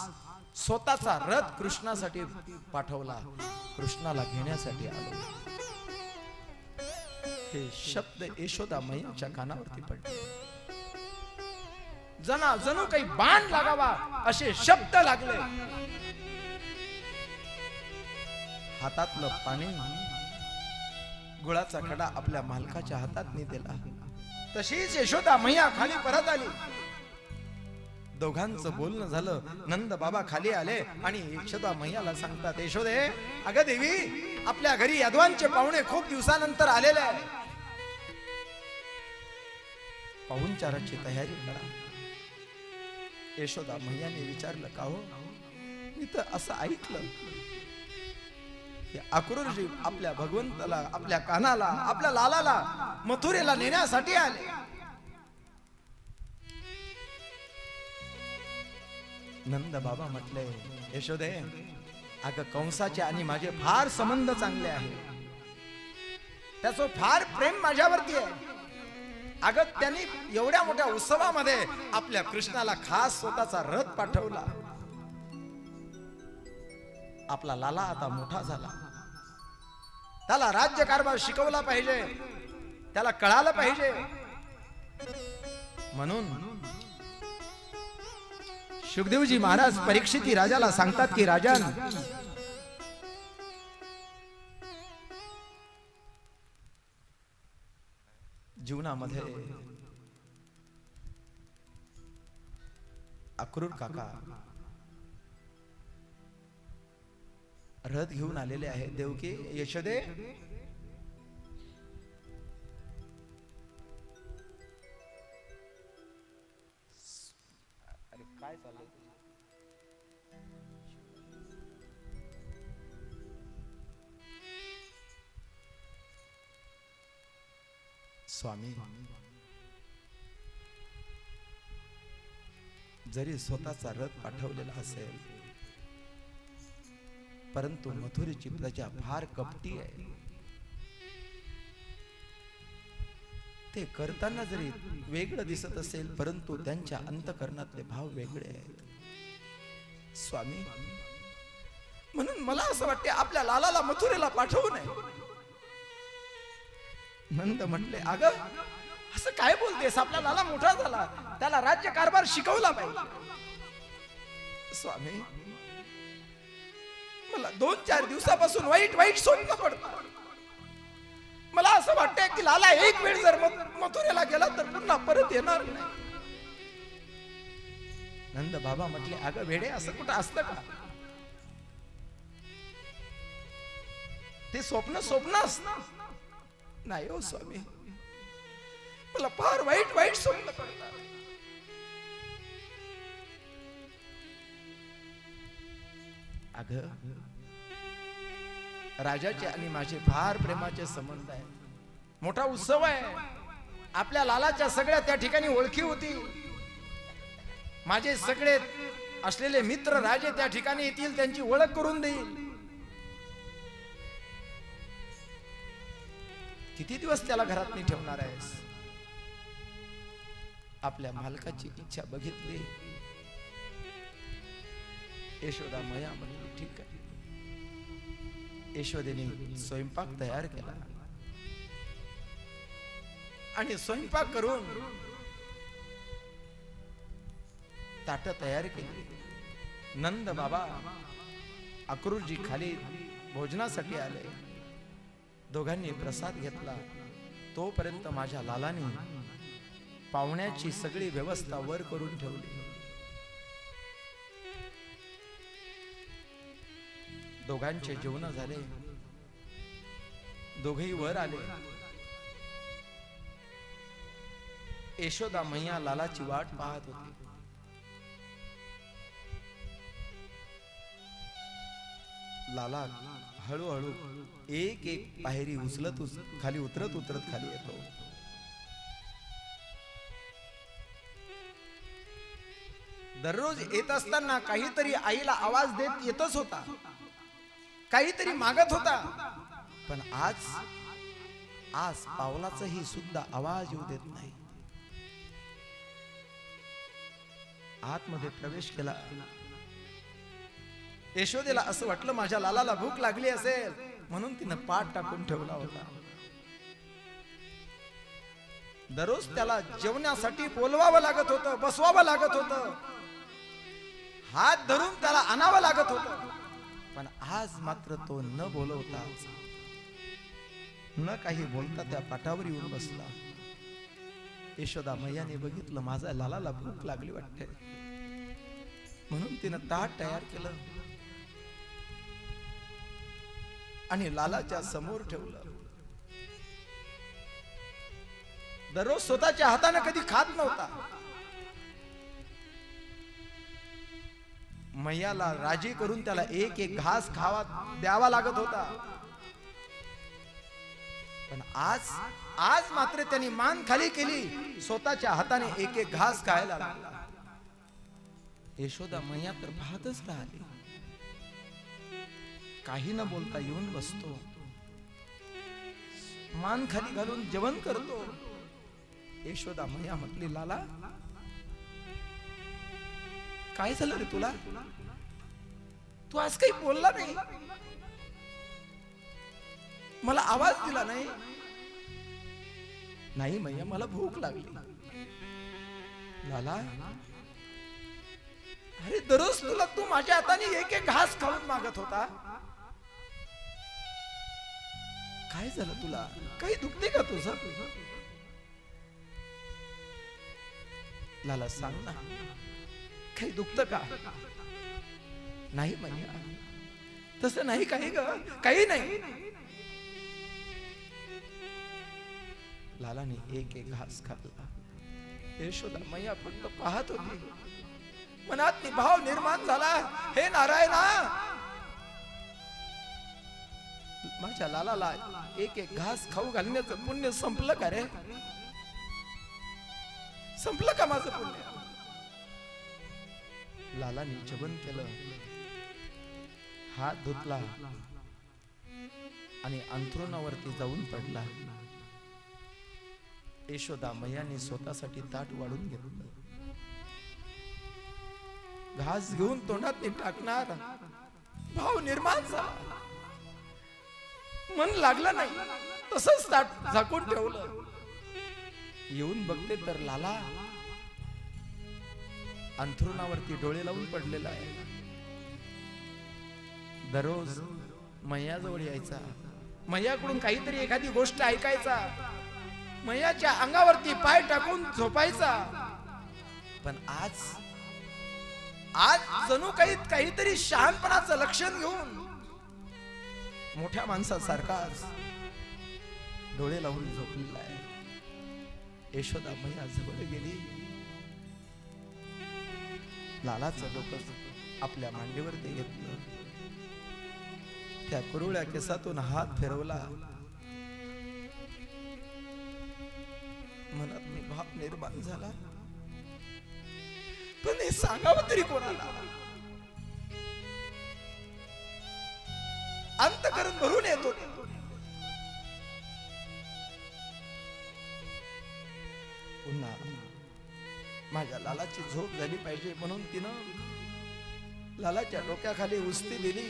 A: स्वतःचा रथ कृष्णासाठी पाठवला. कृष्णाला घेण्यासाठी आलो. हे शब्द यशोदा मैयाच्या कानावरती पडले. जणू काही बाण लागावा असे शब्द लागले. हातातलं पाणी गुळाचा खडा आपल्या मालकाच्या हातात दिला. तशीच यशोदा मैया खाली परत आली. दोघांचं बोलणं झालं. नंद बाबा खाली आले आणि यशोदा मैयाला सांगतात, यशोदे अगं देवी, आपल्या घरी यादवांचे पाहुणे खूप दिवसानंतर आलेले आहे. पाहुणचाराची तयारी करा. यशोदा मैयाने विचारलं, का हो? मी तर असं ऐकलं अक्रूरजी आपल्या भगवंताला, आपल्या कानाला, आपल्या लालाला मथुरेला नेण्यासाठी आले. नंद बाबा म्हटले, यशोदे अगं कंसाचे आणि माझे फार संबंध चांगले आहेत. त्याचं फार प्रेम माझ्यावरती आहे. अगं त्यांनी एवढ्या मोठ्या उत्सवामध्ये आपल्या कृष्णाला खास स्वतःचा रथ पाठवला. आपला लाला आता मोठा झाला. त्याला राज्यकारभार शिकवला पाहिजे, त्याला कळालं पाहिजे. म्हणून शुकदेवजी महाराज परीक्षिती राजाला सांगतात की राजन, जीवनामध्ये अक्रूर काका रथ घेऊन आलेले आहे. देवकी, यशोदे, अरे काय चाललंय तुझं? स्वामी, जरी स्वतःचा रथ पाठवलेला असेल, परंतु मथुरेची प्रजा फार कपटी आहे. ते करताना जरी वेगळं दिसत असेल, परंतु त्यांच्या अंतःकरणातले भाव वेगळे आहेत. स्वामी, म्हणून मला असं वाटते आपल्या लालाला मथुरेला पाठवू नये. नंद म्हटले, अगं असं काय बोलतेस? आपला लाला मोठा झाला, त्याला राज्य कारभार शिकवला पाहिजे. स्वामी, मला 2-4 दिवसापासून वाईट वाईट स्वप्न पडतात. मला असं वाटतंय की लाला एक वेळ जर मथुरेला गेला तर पुन्हा परत येणार नाही. नंद बाबा म्हटले, अगं वेडे, असं कुठं असतं का? ते स्वप्न असतं नाही हो स्वामी. मला फार वाईट वाईट स्वप्न पडतात. अगं, राजाचे आणि माझे फार प्रेमाचे संबंध आहे. मोठा उत्सव आहे. आपल्या लालाच्या सगळ्या त्या ठिकाणी ओळखी होती. माझे सगळे असलेले मित्र राजे त्या ठिकाणी येतील, त्यांची ओळख करून देईल. किती दिवस त्याला घरात नाही ठेवणार आहेस? आपल्या मालकाची इच्छा बघितली. यशोदा मैया म्हणली, ठीक आहे. यशोदेने स्वयंपाक तयार केला आणि स्वयंपाक करून ताट तयार केली. नंद बाबा अक्रूरजी खाली भोजनासाठी आले. दोघांनी प्रसाद घेतला. तोपर्यंत माझ्या लालाने पाहुण्याची सगळी व्यवस्था वर करून ठेवली. दोघांचे जेवण झाले. दोघेही वर आले. यशोदा मैया लालाची वाट पाहत होती. लाला हळूहळू एक एक पायरी उचलत खाली उतरत खाली येतो. दररोज येत असताना काहीतरी आईला आवाज देत येतच होता, काहीतरी मागत होता. पण आज पावलाचाही सुद्धा आवाज येऊ देत नाही. आतमध्ये प्रवेश केला. यशोदेला असं वाटलं माझ्या लालाला भूक लागली असेल, म्हणून तिनं पाठ टाकून ठेवला होता. दररोज त्याला जेवणासाठी बोलवावं लागत होतं, बसवावं लागत होतं, हात धरून त्याला आणावं लागत होतं. पण आज मात्र तो न बोलवता, न काही बोलता त्या पाटावर येऊन बसला. यशोदा मैयाने बघितलं माझ्या लालाला भूक लागली वाटते, म्हणून तिनं ताट तयार केलं आणि लालाच्या समोर ठेवलं. दररोज स्वतःच्या हाताने कधी खात नव्हता. मैयाला राजी करून त्याला एक एक घास खावा द्यावा लागत होता. पण आज मात्र त्यांनी मान खाली केली, स्वतःच्या हाताने एक एक घास खायला लागला. यशोदा मैया तर पाहतच राहिली. काही न बोलता येऊन बसतो, मान खाली घालून जेवण करतो. यशोदा मैया म्हटली, लाला काय झालं रे तुला? तू आज काही बोलला नाही, मला आवाज दिला नाही. नाही मैया, मला भूक लागली. लाला, अरे दररोज तू माझ्या हाताने एक एक घास खाऊन मागत होता, काय झालं तुला? काही दुखते का तुझं? लाला सांग ना, काही दुखत का? नाही मैया, तसं नाही काही ग, काही नाही. लालाने एक एक घास खाल्ला. यशोदा मैया फक्त पाहत होती. मनात भाव निर्माण झाला, हे नारायणा, माझ्या लालाला एक एक घास खाऊ घालण्याचं पुण्य संपलं का रे? संपलं का माझं पुण्य? लालाने जेवण केलं, हात धुतला आणि अंथरुणावरती जाऊन पडला. यशोदा मैयाने स्वतःसाठी ताट वाढून घेतलं. घास घेऊन तोंडात टाकणार, भाव निर्माण झाला. मन लागलं नाही, तसंच ताट झाकून ठेवलं. येऊन बघते तर लाला अंथरुणावरती डोळे लावून पडलेला आहे. दररोज मैयाजवळ यायचा, मैयाकडून काहीतरी एखादी गोष्ट ऐकायचा, मैयाच्या अंगावरती पाय टाकून झोपायचा. पण आज जणू काहीतरी शहाणपणाचं लक्षण घेऊन मोठ्या माणसासारखाच डोळे लावून झोपलेला आहे. यशोदा मैया जवळ गेली. लालाचं डोकं आपल्या मांडीवरती घेतलं. त्या कुरुळ्या केसातून हात फिरवला. मनात भाव निर्माण झाला, पण हे सांगावं तरी कोणाला? अंतःकरण भरून येतो. पुन्हा माझ्या लालाची झोप झाली पाहिजे म्हणून तिनं लालाच्या डोक्याखाली उस्ती दिली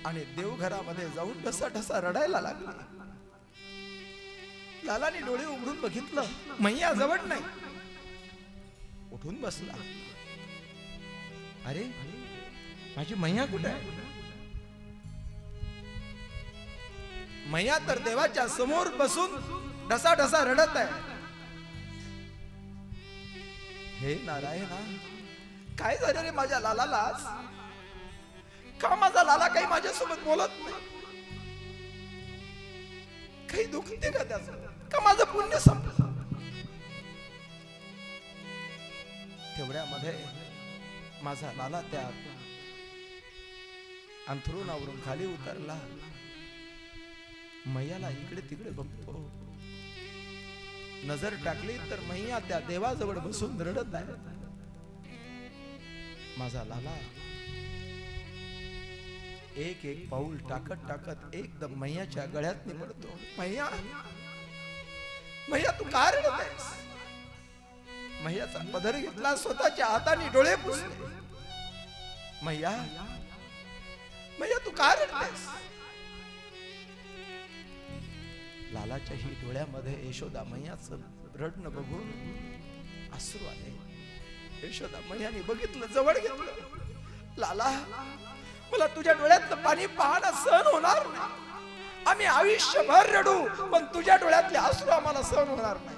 A: आणि देवघरामध्ये जाऊन ढसा रडायला लागली. लालाने डोळे उघडून बघितलं, मैया जवळ नाही. उठून बसला. अरे माझी मैया कुठे आहे? मैया तर देवाच्या समोर बसून ढसा रडत आहे. हे नारायणा, काय झालं रे माझ्या लालाला? का माझा लाला काही माझ्यासोबत बोलत नाही? काही दुखते का त्याचं? का माझं पुण्य संपलं? तेवढ्यामध्ये माझा लाला त्या अंथरुणावरून खाली उतरला. मैयाला इकडे तिकडे बघतो. नजर टाकली तर मैया त्या देवाजवळ बसून रडत आहे. माझा लाला एक एक पाऊल टाकत एकदम मैयाच्या गळ्यात पडतो. मैया, मैया तू का रडत आहेस? मैयाचा पदर घेतला, स्वतःच्या हाताने डोळे पुसले. मैया, मैया तू का रडतेस? लालाच्या ही डोळ्यामध्ये यशोदा मैयाचं रडणं बघून अश्रू आले. यशोदा मैयाने बघितलं, जवळ घेतलं. लाला, मला तुझ्या डोळ्यातलं पाणी पाहणं सहन होणार नाही. आम्ही आयुष्यभर रडू, पण तुझ्या डोळ्यातले अश्रू आम्हाला सहन होणार नाही.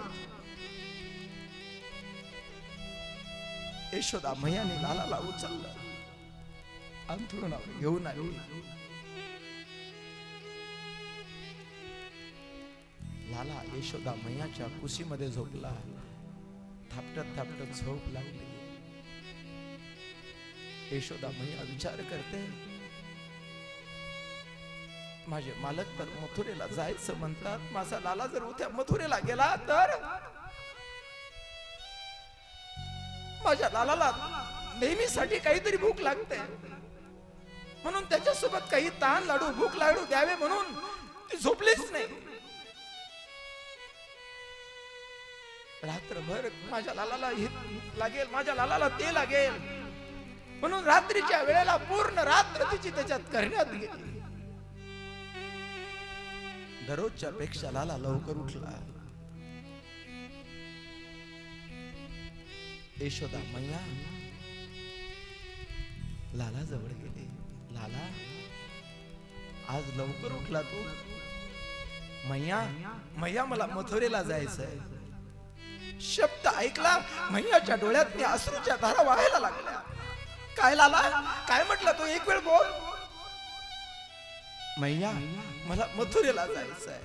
A: यशोदा मैयाने लालाला उचललं, अंथरुणावर घेऊन आली. लाला यशोदा मैयाच्या कुशीमध्ये झोपला. थापटत झोप लागली. यशोदा मैया विचार करते, माझे मालक तर मथुरेला जायचं म्हणतात. माझा लाला जर उद्या मथुरेला गेला तर माझ्या लालाला नेहमीसाठी काहीतरी भूक लागते, म्हणून त्याच्यासोबत काही ताण लाडू, भूक लाडू द्यावे म्हणून ती झोपलीच नाही. रात्रभर माझ्या लालाला हे लागेल, माझ्या लालाला ते लागेल म्हणून रात्रीच्या वेळेला पूर्ण रात्र तिची त्याच्यात करण्यात गेली. दररोजच्या पेक्षा लाला लवकर उठला. यशोदा मैया लाला जवळ गेली. लाला, आज लवकर उठला तू? मैया, मैया मला मथुरेला जायचंय. शब्द ऐकला, मैयाच्या डोळ्यात अश्रूच्या धारा वाहायला लागल्या. काय लाला, काय म्हटलं तू? एक वेळ बोल. मैया, मला मथुरेला जायचं आहे.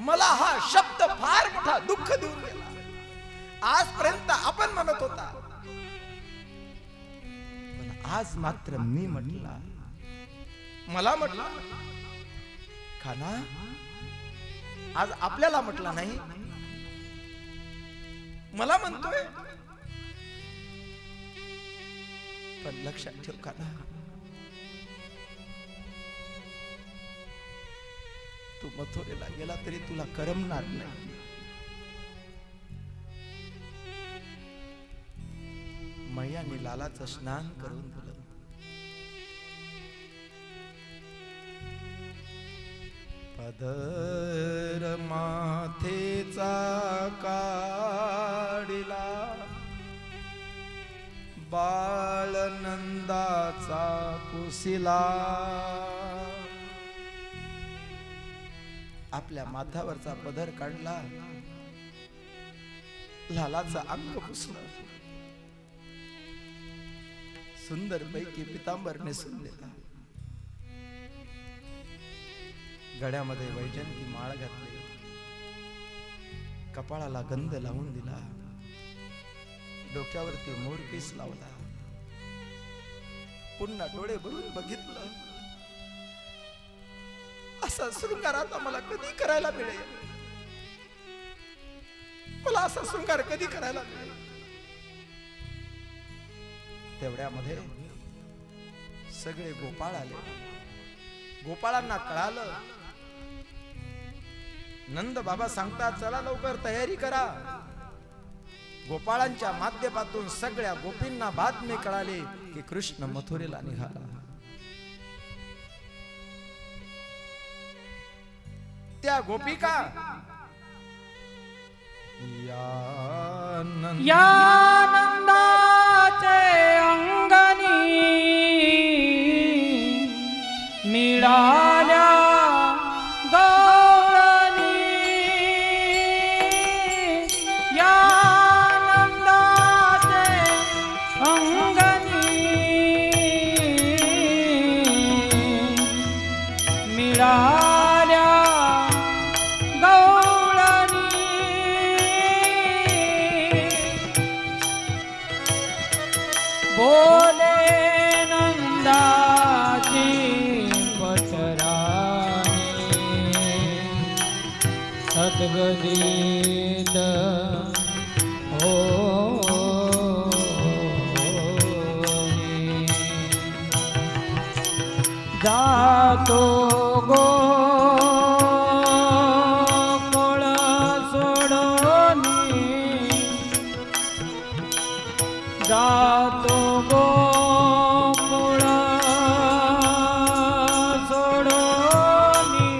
A: मला हा शब्द फार मोठा दुःख देऊन गेला. आजपर्यंत आपण म्हणत होता, पण आज मात्र मी म्हटला. मला म्हटला खाना, आज आपल्याला म्हटला नाही, मला म्हणतोय. पण लक्षात ठेव खाना, तू मथुरेला गेला तरी तुला करमणार नाही. मैयाने लालाचं स्नान करून दिलं. पदर माथेचा काढिला, बाळनंदाचा कुसिला. आपल्या माथ्यावरचा पदर काढला, लालाचा अंग पुसलं, सुंदर पैकी पितांबर नेसून दिला. गळ्यामध्ये वैजंती माळ घातली, कपाळाला गंध लावून दिला, डोक्यावरती मोरपीस लावला. पुन्हा डोळे भरून बघितलं. असा शृंगार आता मला कधी करायला मिळेल? मला असा शृंगार कधी करायला मिळेल? तेवढ्यामध्ये सगळे गोपाळ आले. गोपाळांना कळालं, नंद बाबा सांगतात चला लवकर तयारी करा. गोपाळांच्या माध्यमातून सगळ्या गोपींना बातमी कळाली की कृष्ण मथुरेला निघाला. त्या गोपिका
B: या नंदाचे अंगणी मिळाल्या गवळणी. या नंदाचे अंगणी मिळाल्या गवळणी. बोले नंदाची सद्गदित हो जातो गोकुळ सोडोनी, जातो गोकुळ सोडोनी.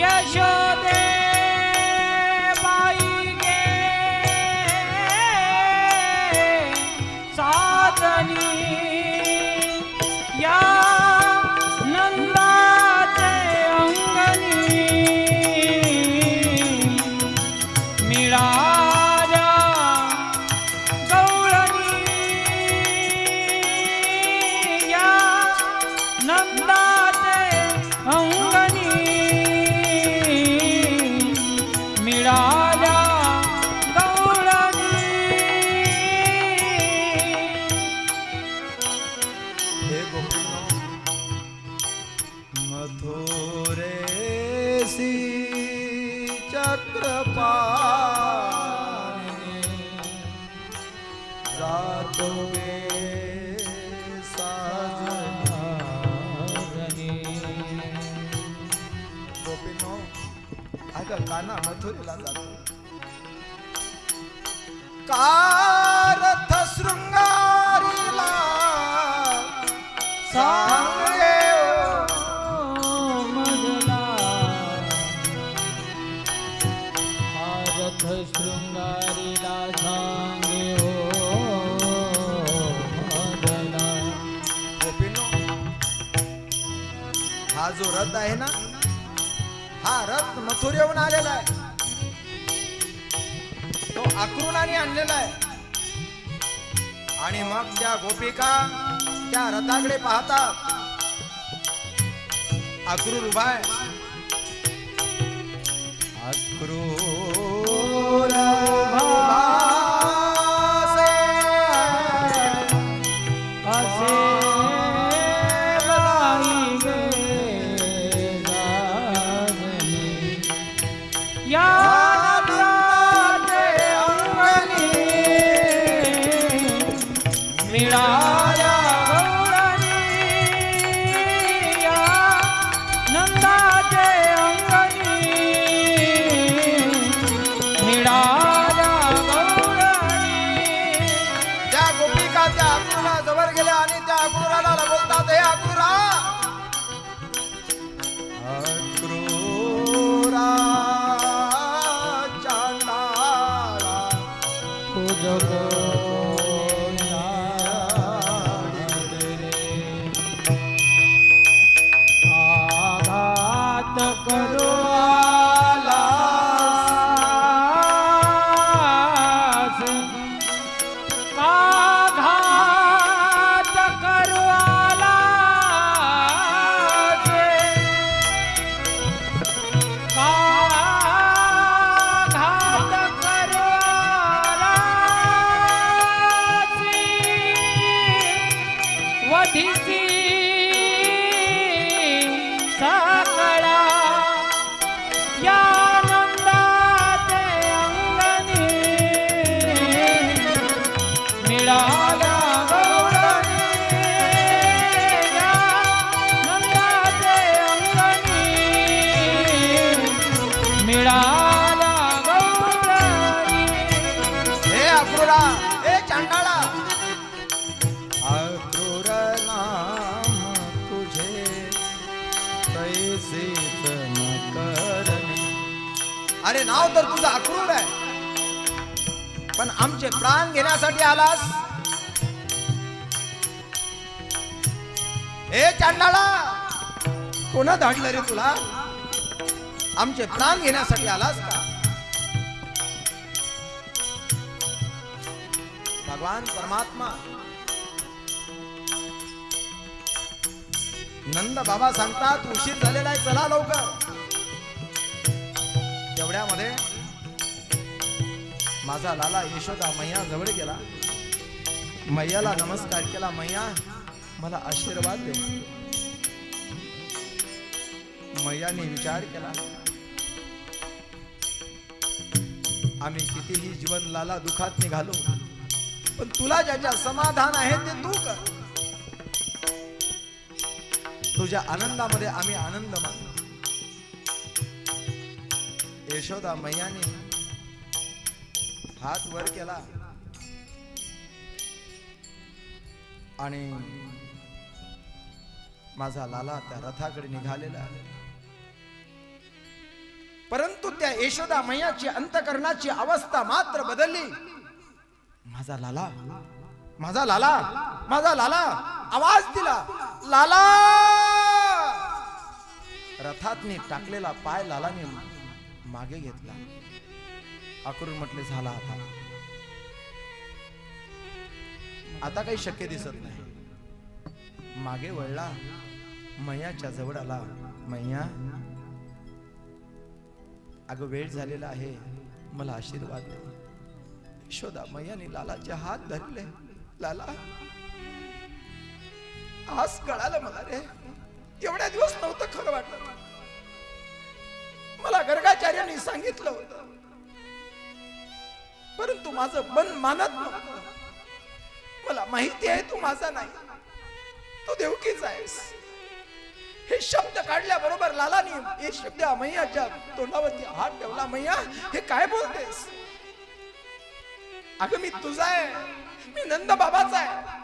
B: यशोदे बाई गे साजनी. या नंदाचे अंगणी मिळाल्या गवळणी. या नंदाचे अंगणी मिळाल्या गवळणी.
A: हे गोपीनो, मथुरेसी चक्रपाणी जातो गे साजनी. गोपीनो, अगं काना मथुरेला जातो. कारथ शृंगारीला सांगे
B: मधला भारत शृंगारीला सांगे हो मधला.
A: गोपीनो, हा जो रथ आहे ना, हा रथ मथुरेहून आलेला आहे. तो आकृणाने आणलेला आहे. आणि मग त्या गोपिका त्या रथाकडे पाहतात. अक्रूर उभा आहे. अक्रूर भासे
B: असे बाई गे गाजनी. या नंदाचे अंगणी मिळाल्या गौराणी. या नंदाचे अंगणी मिळाल्या गौराणी.
A: त्या गोपिका त्या अक्रूरा जवळ गेल्या आणि त्या अक्रूराला बोलतात, हे अक्रूरा. अक्रूरा चांडाळा
B: तुझ आघात करो आलास. आघात करो आलास. आघात करो आलास. वधिसी सकळा या नंदाचे अंगणी मिळाल्या गौराणी. या नंदाचे अंगणी मिळाल्या गौराणी.
A: हे अक्रूरा, हे चांडाळा. अक्रूर नाम तुझे तैसेच न करणे. अरे नाव तर तुझं अक्रूर आहे, पण आमचे प्राण घेण्यासाठी आलास. हे चांडाळा, कोणा धाडलं रे तुला? आमचे प्राण घेण्यासाठी आलास का? भगवान परमात्मा नंद बाबा सांगतात, उशीर झालेला आहे, चला लवकर. तेवढ्यामध्ये माझा लाला यशोदा मैया जवळ गेला. मैयाला नमस्कार केला. मैया, मला आशीर्वाद दे. मैयाने विचार केला, आम्ही कितीही जीवन लाला दुखात निघालो, पण तुला ज्याच्या समाधान आहे ते तू कर. तुझ्या आनंदामध्ये आम्ही आनंद मानतो. यशोदा मैयाने हात वर केला आणि माझा लाला त्या रथाकडे निघालेला आहे. परंतु त्या यशोदा मैयाची अंतकरणाची अवस्था मात्र बदलली. माझा लाला, माझा लाला, माझा लाला आवाज दिला, लाला. रथातनी टाकलेला पाय लालाने मागे घेतला. अक्रूर म्हटले, झाला आता काही शक्य दिसत नाही. मागे वळला, मैयाच्या जवळ आला. मैया, अगं वेळ झालेला आहे, मला आशीर्वाद दे. यशोदा मैयाने लालाचे हात धरले. लाला, आज कळालं मला रे, एवढ्या दिवस नव्हतं खरं वाटलं. मला गर्गाचार्यांनी सांगितलं होतं, परंतु माझं मन मानत नव्हतं. मला माहिती आहे तू माझा नाही, तू देवकीच आहेस. हे शब्द काढल्याबरोबर लालानी हे शब्द मैयाच्या तोंडावरती हात ठेवला. मैया, हे काय बोलतेस? अगं मी तुझा आहे, मी नंद बाबाचा आहे.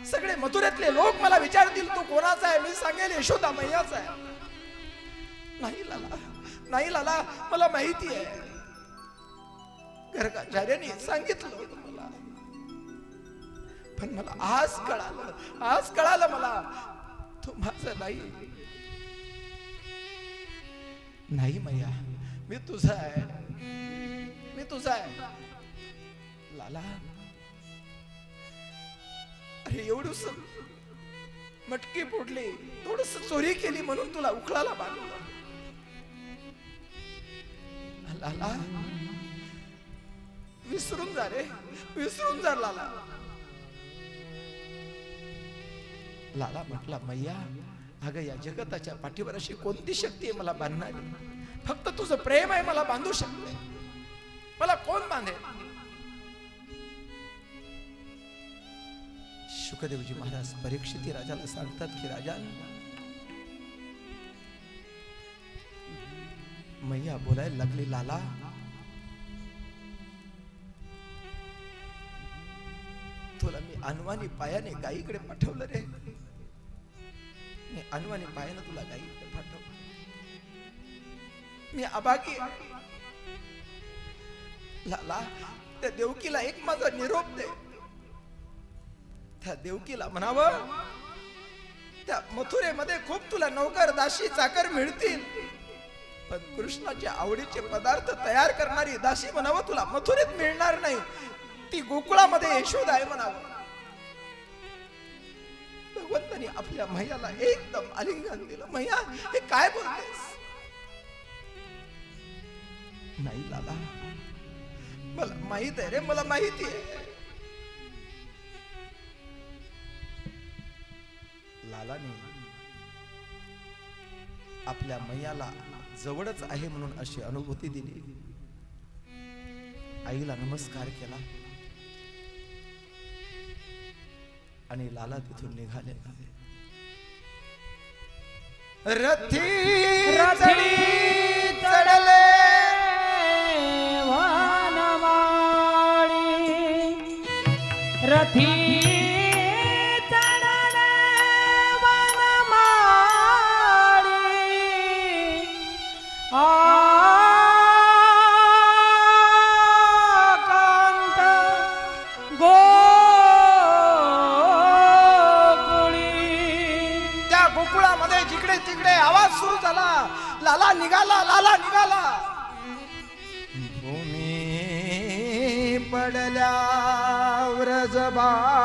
A: सगळे मथुरेतले लोक मला विचारतील तू कोणाचा आहे, मी सांगेल यशोदा मैयाचा आहे. नाही लाला, नाही लाला, मला माहिती आहे. गर्गाचार्यांनी सांगितलं होतं मला, पण मला आज कळालं मला तू माझा नाही. नाही मैया, मी तुझा आहे, मी तुझा आहे. लाला, अरे एवढूस मटकी फोडली, थोडस चोरी केली म्हणून तुला उखळाला बांधलं. लाला विसरून जा रे, विसरून जा लाला. लाला म्हटला, मैया अगं या जगताच्या पाठीवर अशी कोणती शक्ती आहे मला बांधणारी? फक्त तुझं प्रेम आहे मला बांधू शकते. मला कोण बांधेल? शुकदेवजी महाराज परीक्षित राजाला सांगतात की राजन, मैया बोलायला लागली, लाला तुला मी अनवानी पायाने गाईकडे पाठवलं रे. मी अनवानी पायाने तुला गाईकडे पाठवलं. मी अभागी. लाला त्या देवकीला एक माझा निरोप दे. त्या देवकीला म्हणावं, त्या मथुरेमध्ये खूप तुला नौकर दासी चाकर मिळतील, पण कृष्णाच्या आवडीचे पदार्थ तयार करणारी दासी म्हणावं तुला मथुरेत मिळणार नाही. ती गोकुळामध्ये यशोदा आहे म्हणावं. भगवंतानी आपल्या मैयाला एकदम आलिंगन दिलं. मैया हे काय बोलतेस? नाही लाला, मला माहित आहे रे, मला माहिती आहे. लालाने आपल्या मैयाला जवळच आहे म्हणून अशी अनुभूती दिली. आईला नमस्कार केला आणि लाला तिथून निघाले. रथी चढले
B: वनमाळी, रथी चढले वनमाळी. आकांत गोकुळी.
A: त्या गोकुळामध्ये जिकडे तिकडे आवाज सुरू झाला, लाला निघाला, लाला निघाला. भूमी पडल्या व्रजबाळे,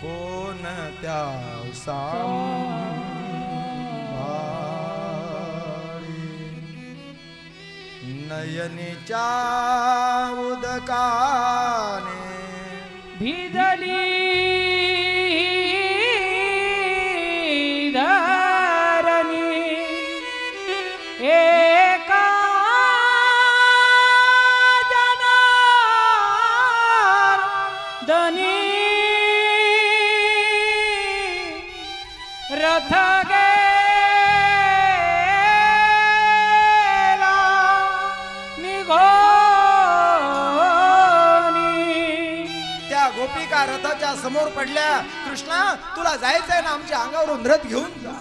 A: कोण त्या नयनीच्या उदकाने
B: भिजली धरणी. एका जनार्दनी रथ गेला निघोनी.
A: त्या गोपिका रथाच्या समोर पडल्या. कृष्णा तुला जायचंय ना, आमच्या अंगावरून रथ घेऊन जा.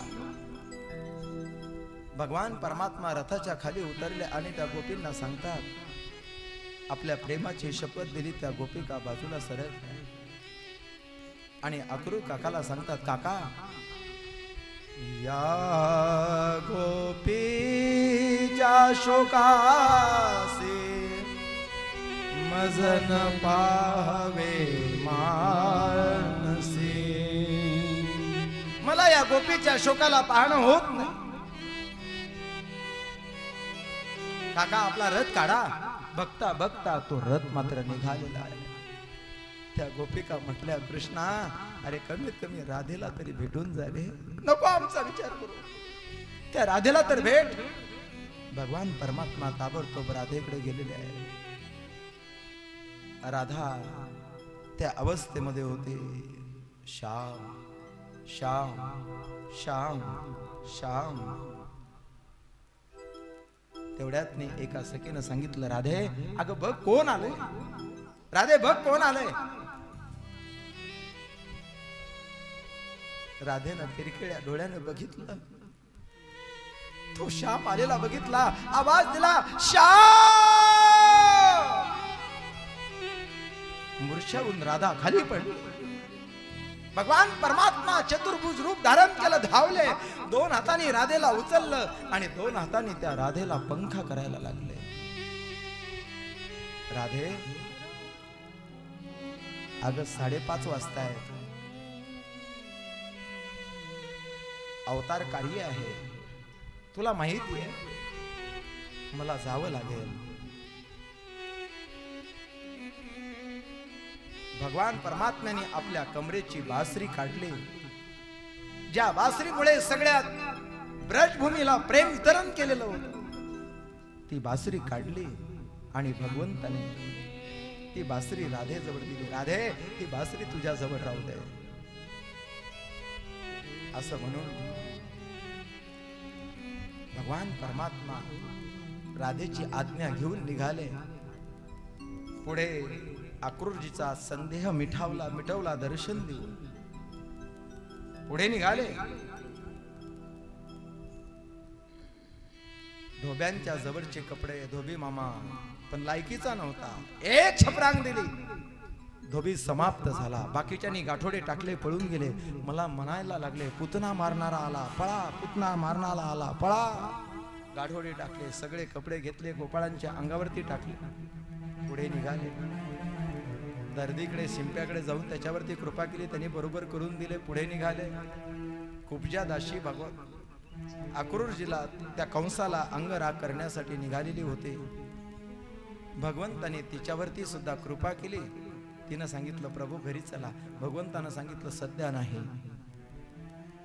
A: भगवान परमात्मा रथाच्या खाली उतरले आणि त्या गोपींना सांगतात, आपल्या प्रेमाची शपथ दिली. त्या गोपिका बाजूला सरकल्या आणि अक्रूर काकाला सांगतात, काका या गोपीच्या शोकासे मजन पाहवे मानसी. मला या गोपीच्या शोकाला पाहणं होत नाही. काका आपला रथ काढा. बघता बघता तो रथ मात्र निघालेला आहे. त्या गोपिका म्हटल्या, कृष्णा अरे कमीत कमी राधेला तरी भेटून जावे. नको आमचा विचार करू, त्या राधेला तर भेट. भगवान परमात्मा ताबडतोब राधेकडे गेलेले आहे. राधा त्या अवस्थेमध्ये होते, श्याम श्याम श्याम श्याम. तेवढ्यात एका सखीनं सांगितलं, राधे अगं बघ कोण आलंय. राधे बघ कोण आलंय. राधेनं तिरकिळ्या डोळ्यानं बघितलं. तो श्याम आलेला बघितला, आवाज दिला, श्याम. मूर्छावून राधा खाली पडली. भगवान परमात्मा चतुर्भुज रूप धारण केलं, धावले. दोन हातांनी राधेला उचललं आणि दोन हातांनी त्या राधेला पंखा करायला लागले. राधे अगं 5:30 वाजतायत. अवतार कार्य आहे, तुला माहिती आहे, मला जावं लागेल. भगवान परमात्म्याने आपल्या कमरेची बासरी काढली, ज्या बासरीमुळे सगळ्यात ब्रजभूमीला प्रेम वितरण केलेलं होतं. ती बासरी काढली आणि भगवंताने ती बासरी राधे जवळ दिली. राधे, ती बासरी तुझ्या जवळ राहू दे असं म्हणून भगवान परमात्मा राधेची आज्ञा घेऊन निघाले. पुढे अक्रूरजीचा संदेह मिटवला दर्शन देऊन पुढे निघाले. धोब्यांच्या जवळचे कपडे धोबी मामा पण लायकीचा नव्हता. एक छपरांग दिली, धोबी समाप्त झाला. बाकीच्यांनी गाठोडे टाकले, पळून गेले. मला म्हणायला लागले, पुतना मारणारा आला पळा, पुतना मारणारा आला पळा. गाठोडे टाकले, सगळे कपडे घेतले, गोपाळांच्या अंगावरती टाकले, पुढे निघाले. दर्दीकडे शिंप्याकडे जाऊन त्याच्यावरती कृपा केली, त्यांनी बरोबर करून दिले. पुढे निघाले. कुब्जा दाशी भगवान अक्रूरजीला त्या कंसाला अंगराग करण्यासाठी निघालेली होते. भगवंताने तिच्यावरती सुद्धा कृपा केली. तिनं सांगितलं, प्रभू घरी चला. भगवंतानं सांगितलं, सध्या नाही,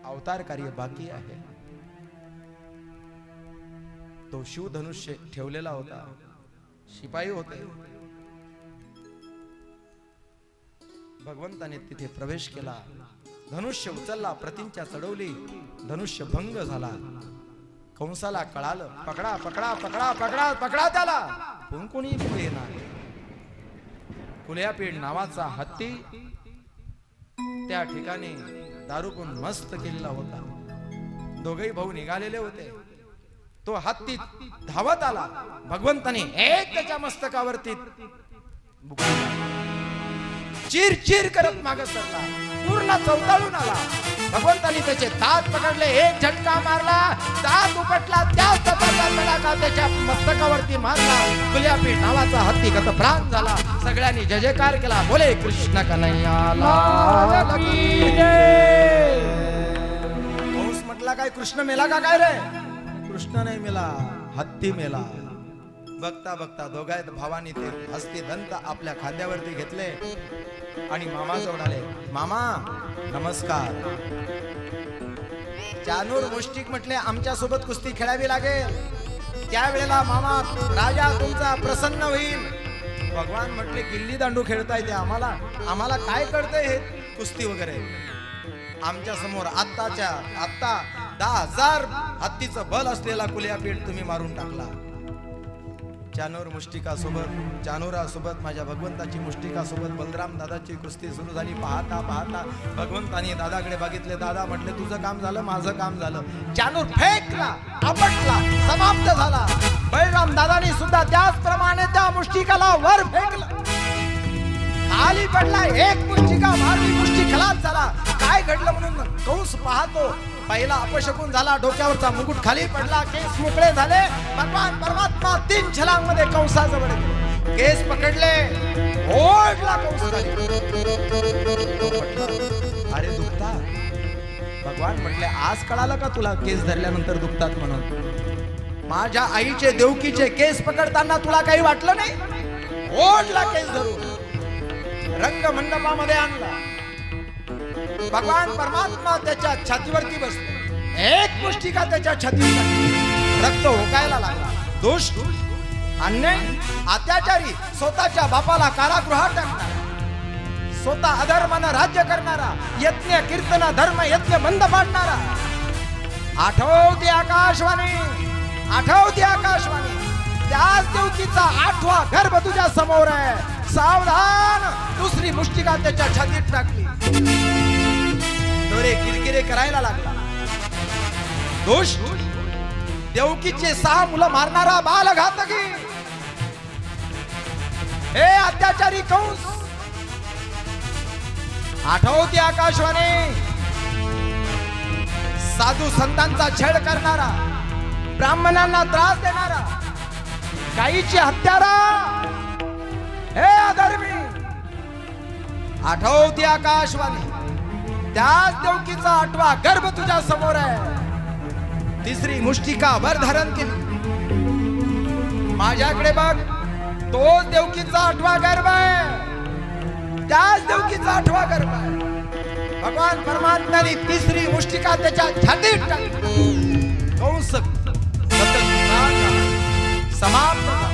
A: अवतार कार्य बाकी आहे. तो शिवधनुष्य ठेवलेला होता, शिपाई होते. भगवंताने तिथे प्रवेश केला, धनुष्य उचलला, प्रतिंच्या चढवली, धनुष्य भंग झाला. कंसाला कळालं, पकडा पकडा पकडा पकडा पकडा त्याला. पण कोणी पुढे येणार. कुल्यापीड नावाचा हत्ती त्या ठिकाणी दारू पिऊन मस्त केलेला होता. दोघेही भाऊ निघालेले होते. तो हत्ती धावत आला. भगवंताने एक त्याच्या मस्तकावरती चिर चिर करत मागे सरला, पूर्ण चौताळून आला. भगवंतानी त्याचे दात पकडले, एक झटका मारला, दात उपटला, त्याच दाताचा तडाखा त्याच्या मस्तकावरती मारला. कुल्यापीड नावाचा हत्ती गतप्राण झाला. सगळ्यांनी जय जयकार केला. बोले कृष्ण कन्हैया लाल की जय. पाऊस म्हटला काय, कृष्ण मेला का काय रे? कृष्ण नाही मेला, हत्ती मेला. बघता बघता दोघांत भावानी ते हस्ती दंत आपल्या खांद्यावरती घेतले आणि मामा जवळ आले. मामा नमस्कार. जानूर मुष्टिक म्हटले, आमच्या सोबत कुस्ती खेळावी लागेल. त्यावेळेला मामा राजा तुमचा प्रसन्न होईल. भगवान म्हटले, गिल्ली दांडू खेळता येते आम्हाला, आम्हाला काय कळतंय हे कुस्ती वगैरे. आमच्या समोर आत्ता 10,000 हत्तीचं बल असलेला कुल्यापीड तुम्ही मारून टाकला. जानूर मुष्टिका सोबत, जानोरा सोबत, माझ्या भगवंताची मुष्टिका सोबत बलराम दादाची कुस्ती सुरू झाली. पाहता पाहता भगवंतानी दादाकडे बघितले. दादा म्हटले, तुझं काम झालं, माझं काम झालं. जानूर फेकला, आपटला, समाप्त झाला. बलराम दादानी सुद्धा त्याचप्रमाणे त्या मुष्टिकाला वर फेकलं, खाली पडला. एक मुष्टिका मारली, मुष्टी खलास झाला. काय घडलं म्हणून कंस पाहतो. पहिला अपशकुन झाला, डोक्यावरचा मुकुट खाली पडला, केस मोकळे झाले. भगवान परमात्मा 3 छलांगमध्ये कंसाजवळ गेले, केस पकडले, ओढला कंस खाली. अरे दुखतात. भगवान म्हटले, आज कळालं का तुला केस धरल्यानंतर दुखतात म्हणून? माझ्या आईचे देवकीचे केस पकडताना तुला काही वाटलं नाही? ओढला केस धरून, रंग मंडपामध्ये आणला. भगवान परमात्मा त्याच्या छातीवरती बसले. एक मुष्टिका त्याच्या छातीवर टाकली, रक्त ओकायला लागला. दुष्ट, अन्याय, अत्याचारी, स्वतःच्या बापाला कारागृहात टाकणारा, स्वतः अधर्मानं राज्य करणारा, यज्ञ कीर्तन धर्म यज्ञ बंद पाडणारा. आठवते आकाशवाणी, आठवते आकाशवाणी. त्याच देवकीचा 8वा गर्भ तुझ्या समोर आहे. सावधान. दुसरी मुष्टिका त्याच्या छातीत टाकली. डोळे किरकिरे करायला लागला. दुष्ट, देवकीचे 6 मुलं मारणारा बालघातकी, हे अत्याचारी कंस. आठवते आकाशवाणी. साधू संतांचा छळ करणारा, ब्राह्मणांना त्रास देणारा, गायीची हत्यारा, हे अधर्मी. आठवती आकाशवाणी, त्याच देवकीचा 8वा गर्भ तुझ्या समोर आहे. तिसरी मुष्टिका वर धारण केली. माझ्याकडे बघ, तोच देवकीचा 8वा गर्भ आहे, त्याच देवकीचा 8वा गर्भ आहे. भगवान परमात्म्याने तिसरी मुष्टिका त्याच्या छातीत टाकली. कंस समाप्त झाला.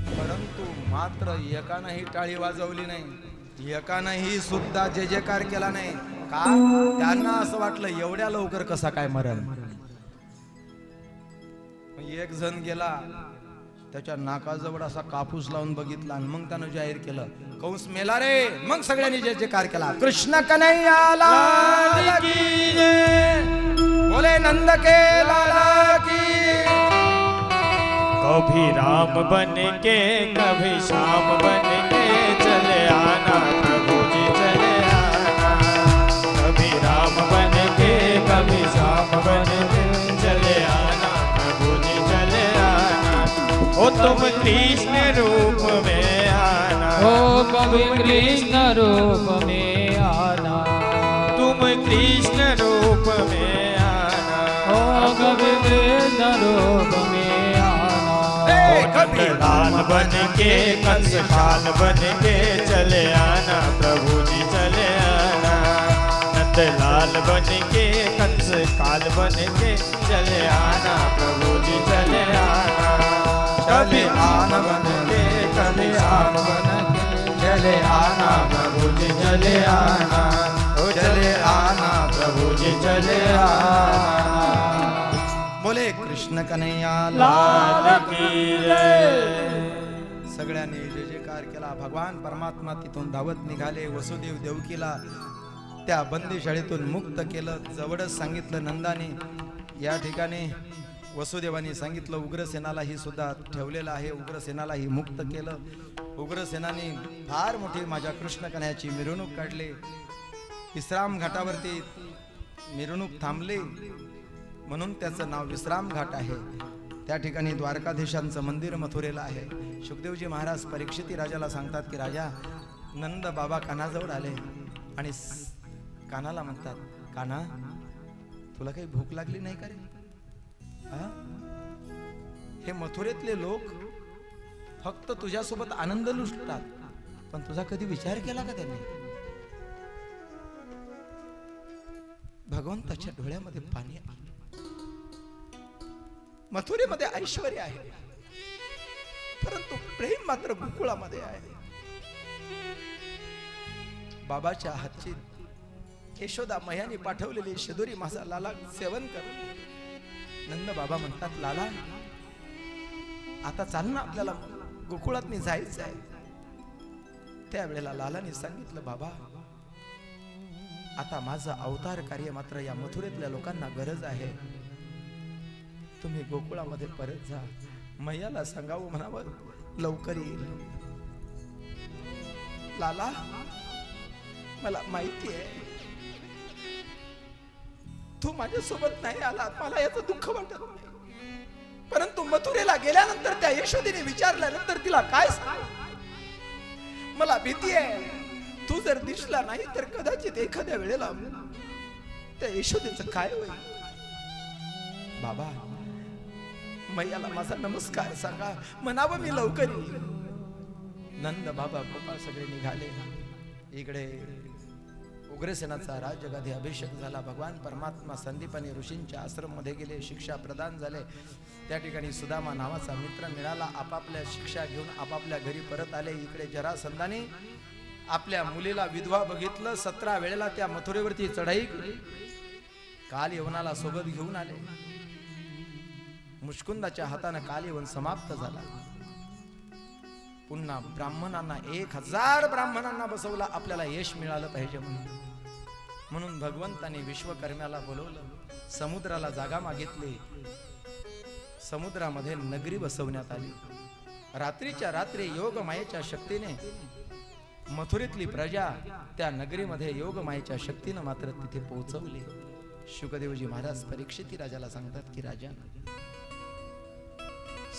A: परंतु मात्र एकानंही टाळी वाजवली नाही, एकानंही सुद्धा जय जयकार केला नाही. का? त्यांना असं वाटलं एवढ्या लवकर कसा काय मरण. एक जण गेला, त्याच्या नाकाजवळ असा कापूस लावून बघितला आणि मग त्यानं जाहीर केलं, कंस मेला रे. मग सगळ्यांनी जय जयकार केला. कृष्ण कन्हैया लाल की जय, बोले नंद के लाला की.
C: कभी राम बन के कभी श्याम बन के चले आना प्रभु जी चले आना. कभी राम बन के कभी श्याम बन के चले आना प्रभु जी चले आना. ओ तुम कृष्ण रूप में आना,
B: ओ कभी कृष्ण रूप में आना,
C: तुम कृष्ण रूप में आना.
B: ओ कभी कृष्ण रूप में आना.
C: कभी लाल बन के कंस काल बन के चले आना प्रभु जी चले आना. नंद लाल बन के कंस काल बन के चले आना प्रभु जी चले आना. कभी आन बन के कभी आन बन के चले आना प्रभु जी चले आना. ओ चले आना प्रभु जी चले आना.
A: बोले कृष्ण कन्हैया
C: लाल की जय.
A: सगळ्यांनी जय जयकार केला. भगवान परमात्मा तिथून धावत निघाले. वसुदेव देवकीला त्या बंदीशाळेतून मुक्त केलं. जवळच सांगितलं नंदाने, या ठिकाणी वसुदेवाने सांगितलं उग्रसेनालाही सुद्धा ठेवलेलं आहे, उग्रसेनालाही मुक्त केलं. उग्रसेनाने फार मोठी माझ्या कृष्ण कन्हैयाची मिरवणूक काढली. विश्राम घाटावरती मिरवणूक थांबली म्हणून त्याचं नाव विश्राम घाट आहे. त्या ठिकाणी द्वारकाधीशांचं मंदिर मथुरेला आहे. सुखदेवजी महाराज परीक्षिती राजाला सांगतात की राजा, नंद बाबा कान्हाजवळ आले आणि कान्हाला म्हणतात, कान्हा तुला काही भूक लागली नाही का रे? हा? हे मथुरेतले लोक फक्त तुझ्यासोबत आनंद लुटतात, पण तुझा कधी विचार केला का त्यांनी? भगवंताच्या डोळ्यामध्ये पाणी आहे. मथुरेमध्ये ऐश्वर्य आहे, परंतु प्रेम मात्र गोकुळामध्ये आहे. बाबाच्या हातची यशोदा मैयाने पाठवलेली शेदोरी माझा लाला सेवन कर. नंद बाबा म्हणतात, लाला आता चाल ना, आपल्याला गोकुळात जायचं आहे. त्यावेळेला लालाने सांगितलं, बाबा आता माझं अवतार कार्य मात्र या मथुरेतल्या लोकांना गरज आहे. तुम्ही गोकुळामध्ये परत जा. मैयाला सांगावं म्हणावं लवकर येईल. लाला मला माहिती आहे तू माझ्यासोबत नाही आला, मला याचं दुःख वाटत नाही, परंतु मथुरेला गेल्यानंतर त्या यशोदेने विचारल्यानंतर तिला काय सांग? मला भीती आहे तू जर दिसला नाही तर कदाचित एखाद्या वेळेला त्या यशोदेचं काय होईल. बाबा मैयाला माझा नमस्कार सांगा, म्हणावं मी लवकर येईल. नंद बाबा गोपाळ सगळे निघाले. इकडे उग्रसेनाचा राजगादी अभिषेक झाला. भगवान परमात्मा संदीपानी ऋषींच्या आश्रम मध्ये गेले, शिक्षा प्रदान झाले. त्या ठिकाणी सुदामा नावाचा मित्र मिळाला. आपापल्या शिक्षा घेऊन आपापल्या घरी परत आले. इकडे जरासंधाने आपल्या मुलीला विधवा बघितलं. 17 वेळेला त्या मथुरेवरती चढाई काल यवनाला सोबत घेऊन आले. मुशकुंदाच्या हाताने काल यवन समाप्त झाला. पुन्हा ब्राह्मणांना 1000 ब्राह्मणांना बसवला. आपल्याला यश मिळालं पाहिजे म्हणून भगवंताने विश्वकर्म्याला बोलवलं. समुद्राला जागा मागितली. समुद्रामध्ये नगरी बसवण्यात आली. रात्रीच्या रात्री योगमायेच्या शक्तीने मथुरेतली प्रजा त्या नगरीमध्ये योगमायेच्या शक्तीने मात्र तिथे पोहोचवली. शुकदेवजी महाराज परीक्षिती राजाला सांगतात की राजा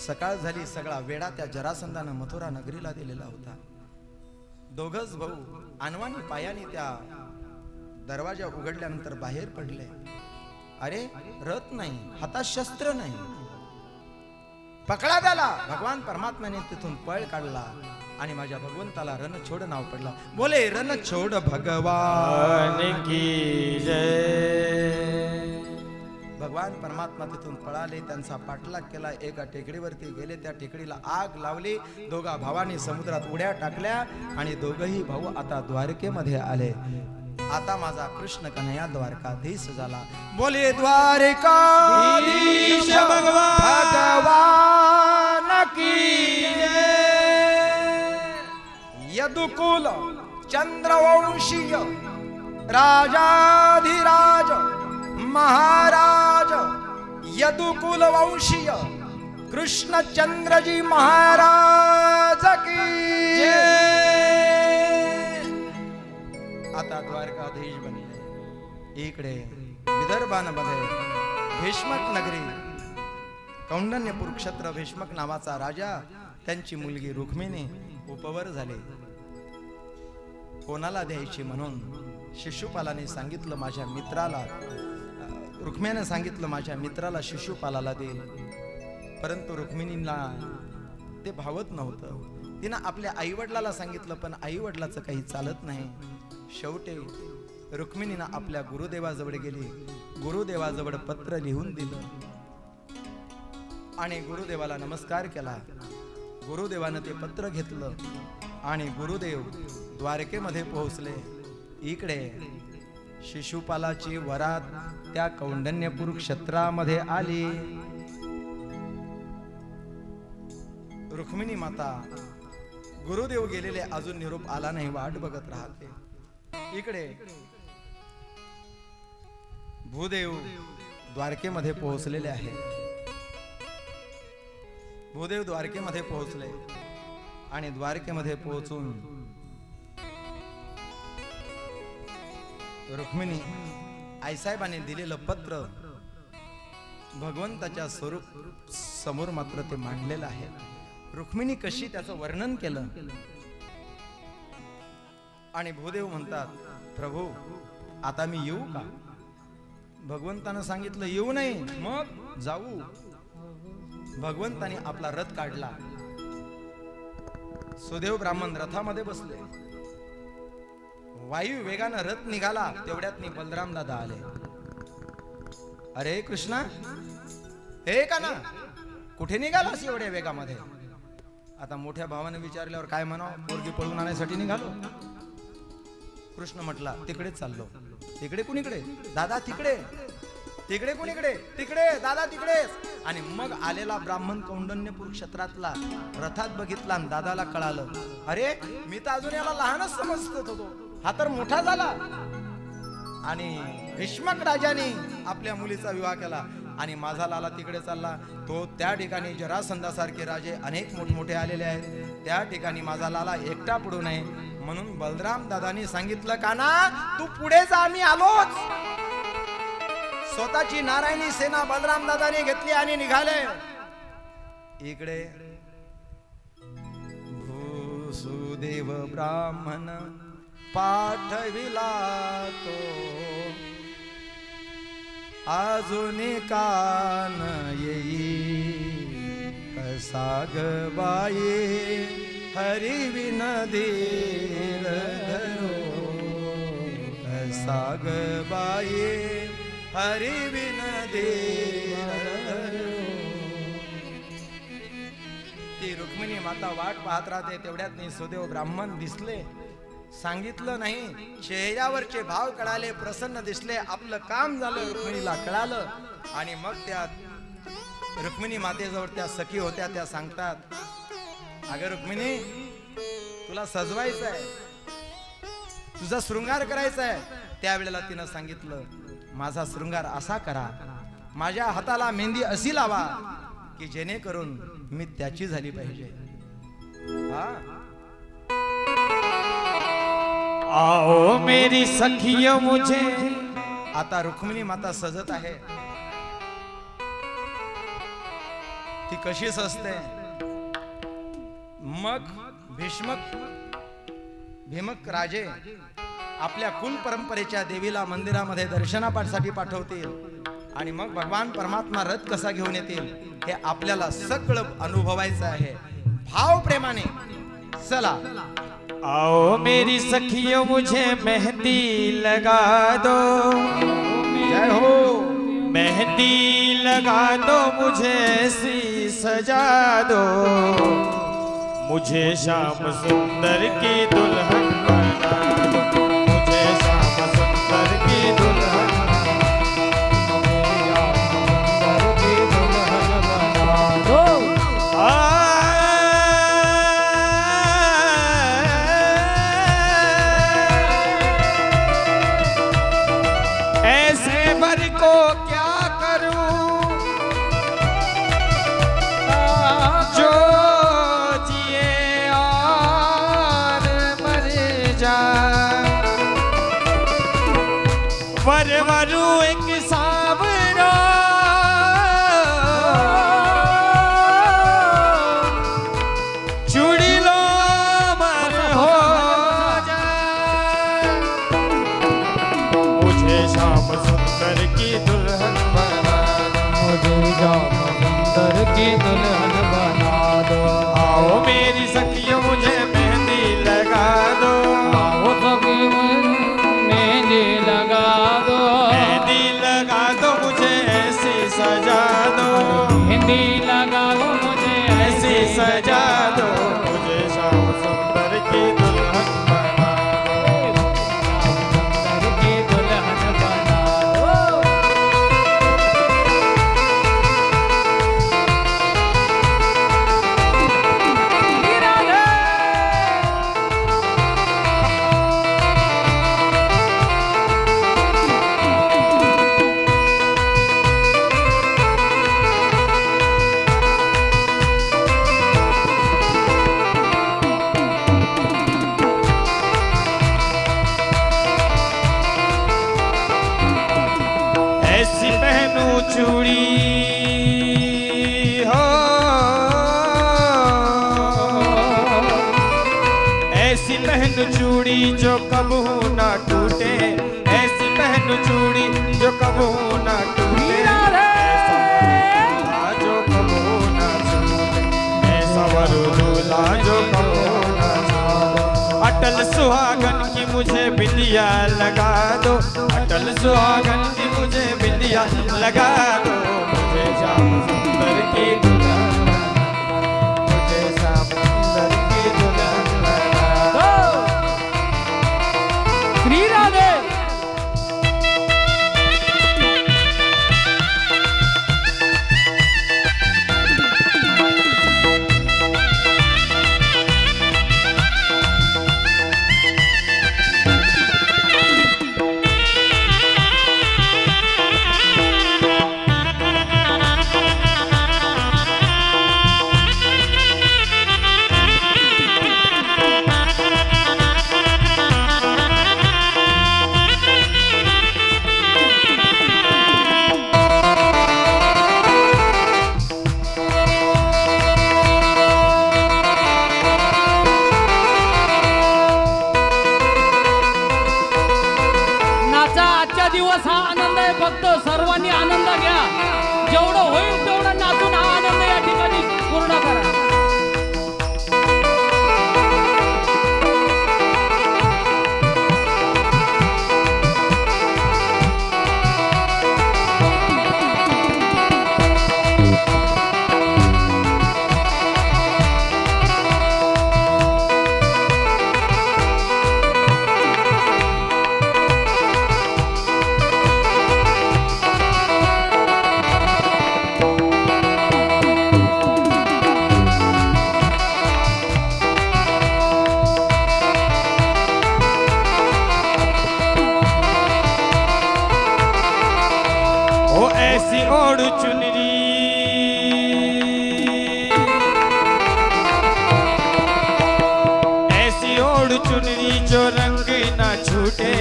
A: सकाळ झाली. सगळा वेढा त्या जरासंधानं मथुरा नगरीला दिलेला होता. दोघच भाऊ अनवाणी पायाने त्या दरवाजा उघडल्यानंतर बाहेर पडले. अरे रथ नाही, हातात शस्त्र नाही. पकडा त्याला. भगवान परमात्म्याने तिथून पळ काढला आणि माझ्या भगवंताला रणछोड नाव पडला. बोले रणछोड भगवान
C: की जय.
A: भगवान परमात्मा तिथून पळाले, त्यांचा पाठलाग केला. एका टेकडीवरती गेले, त्या टेकडीला आग लावली. दोघा भावांनी समुद्रात उड्या टाकल्या आणि दोघही भाऊ आता द्वारकेमध्ये आले. आता माझा कृष्ण कन्हैया द्वारकाधीश झाला. बोले द्वारकाधीश भगवान की यदुकुल चंद्रवंशीय राजाधिराज महाराज यदुकुल वंशीय कृष्णचंद्रजी महाराज की जय. आता द्वारकाधीश बनले. इकडे विदर्भामध्ये भीष्मक नगरी कौंडण्यपूर क्षेत्र भीष्मक नावाचा राजा, त्यांची मुलगी रुक्मिणी उपवर झाली. कोणाला द्यायची म्हणून शिशुपालाने सांगितलं माझ्या मित्राला, रुक्मिणीने सांगितलं माझ्या मित्राला शिशुपालाला देईल. परंतु रुक्मिणीला ते भावत नव्हतं. तिनं आपल्या आईवडिलाला सांगितलं, पण आईवडिलाचं काही चालत नाही. शेवटी रुक्मिणीनं आपल्या गुरुदेवाजवळ गेली. गुरुदेवाजवळ पत्र लिहून दिलं आणि गुरुदेवाला नमस्कार केला. गुरुदेवानं ते पत्र घेतलं आणि गुरुदेव द्वारकेमध्ये पोहोचले. इकडे शिशुपालाची वरात त्या कौंडण्यपूर क्षेत्रामध्ये आली. रुक्मिणी माता गुरुदेव गेलेले अजून निरोप आला नाही, वाट बघत राहते. इकडे भूदेव द्वारकेमध्ये पोहोचलेले आहेत. भूदेव द्वारकेमध्ये पोहोचले आणि द्वारकेमध्ये पोहोचून रुक्मिणी आईसाहेबांनी दिलेलं पत्र भगवंताच्या स्वरूप समोर मात्र ते मांडलेलं आहे. रुक्मिणी कशी त्याचं वर्णन केलं आणि भूदेव म्हणतात, प्रभू आता मी येऊ का? भगवंतानं सांगितलं येऊ नाही, मग जाऊ. भगवंताने आपला रथ काढला. सुदेव ब्राह्मण रथामध्ये बसले. वायू वेगानं रथ निघाला. तेवढ्यात बलराम दादा आले. अरे कृष्णा, हे का ना, कुठे निघालास एवढ्या वेगामध्ये? आता मोठ्या भावाने विचारल्यावर काय म्हणावं, पोरगी पळून आणण्यासाठी निघालो. कृष्ण म्हटला तिकडेच चाललो. तिकडे कुणीकडे? दादा तिकडे. तिकडे कुणीकडे? तिकडे दादा तिकडे. आणि मग आलेला ब्राह्मण कौंडण्यपूर क्षेत्रातला रथात बघितला आणि दादाला कळालं, अरे मी तर अजून याला लहानच समजत होतो, हा तर मोठा झाला. आणि भीष्मक राजाने आपल्या मुलीचा विवाह केला आणि माझा लाला तिकडे चालला. तो त्या ठिकाणी जरासंधासारखे राजे अनेक मोठमोठे आलेले आहेत, त्या ठिकाणी माझा लाला एकटा पडू नये म्हणून बलराम दादानी सांगितलं, काना तू पुढे जा, आम्ही आलोच. स्वतःची नारायणी सेना बलराम दादाने घेतली आणि निघाले. इकडे भूसुदेव ब्राह्मण पाठविला तो, अजून कान येई कसा ग बाई, हरी विन धीर धरो, कसा ग बाई, हरी विन धीर धरो. ती रुक्मिणी माता वाट पाहत राहते. तेवढ्यात सुदेव ब्राह्मण दिसले. सांगितलं नाही, चेहऱ्यावरचे भाव कळाले, प्रसन्न दिसले. आपलं काम झालं, रुक्मिणीला कळालं. आणि मग त्या रुक्मिणी मातेजवळ त्या सखी होत्या, त्या सांगतात, अगं रुक्मिणी तुला सजवायचं आहे, तुझा शृंगार करायचा आहे. त्यावेळेला तिनं सांगितलं, माझा शृंगार असा करा, माझ्या हाताला मेहंदी अशी लावा की जेणेकरून मी त्याची झाली पाहिजे.
C: आओ मेरी सखियों मुझे.
A: आता रुक्मिणी माता सजत आहे. ती कशी सजते? मग भीमक राजे आपल्या कुल परंपरेच्या देवीला मंदिरामध्ये दर्शनासाठी पाठवतील आणि मग भगवान परमात्मा रथ कसा घेऊन येतील हे आपल्याला सगळं अनुभवायचं आहे भाव प्रेमाने. चला
C: आओ मेरी सखियों मुझे मेहंदी लगा दो,
A: जय हो.
C: मेहंदी लगा दो मुझे ऐसी सजा दो, मुझे श्याम सुंदर की दुल्हन बना दो, मुझे श्याम सुंदर की दुल्हन ऐसे भर को क्या करूं जो जिए और मर जाए, वर वरु एक सावरा चूड़ी लो मर हो जाए, मुझे श्याम सुंदर की दुल्हन बना दो,
B: मुझे श्याम सुंदर की दुल्हन बना दो.
C: आओ मेरी सखियों मुझे मेहंदी लगा दो,
B: आओ सखी मेहंदी लगा दो,
C: मेहंदी लगा दो मुझे ऐसी सजा दो,
B: मेहंदी लगा दो मुझे
C: ऐसी सजा दो, मुझे श्याम सुंदर की दुल्हन बना दो.
B: सुंदर की दुल्हन बना दो.
C: ऐसी पहनूं चूड़ी हो, ऐसी पहनूं चूड़ी जो कबू ना टूटे, ऐसी पहनूं चूड़ी जो कबू ना टूटे, ऐसा दूल्हा जो कबू ना छूटे, ऐसा वरु दूल्हा जो कबू ना छूटे. अटल सुहागन की मुझे बिंदिया लगा दो, अटल सुहागन की मुझे बिंदिया लगा दो, मुझे श्याम सुंदर की दुल्हन बना दो, मुझे श्याम सुंदर की दुल्हन बना दो.
B: श्री राधे. नाचा आजचा दिवस हा आनंद आहे. फक्त सर्वांनी आनंद घ्या. जेवढं होईल तेवढं नाचून हा आनंद या ठिकाणी पूर्ण करा.
C: ओढ़ चुनरी ऐसी ओढ़ चुनरी जो रंग ना छूटे,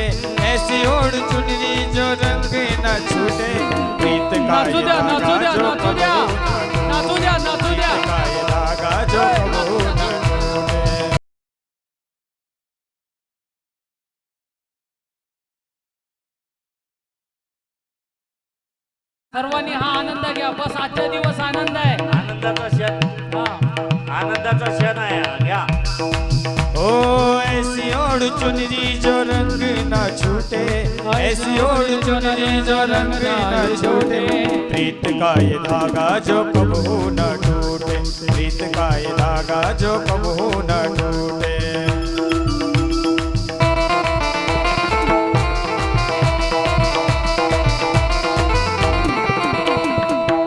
C: ऐसी ओढ़ चुनरी जो रंग ना छूटे, प्रीत का
B: नाचू
C: ये
B: द्या,
C: धागा
B: नाचू द्या,
C: जो
B: नाचू द्या.
C: कबू
B: नाचू द्या, नाचू द्या.
C: प्रीत का ये धागा जो कबू
B: सर्वांनी हा आनंद घ्या. बस आजचा दिवस आनंद आहे.
D: आनंदाचा क्षण,
B: हा.
D: आनंदाचा क्षण आहे हा. घ्या.
C: ओ ऐसी ओढ़ चुनरी जो रंग ना छूटे, ऐसी ओढ़ चुनरी जो रंग ना छूटे, प्रीत का ये धागा जो कबहू न टूटे, प्रीत का ये धागा जो कबहू न टूटे।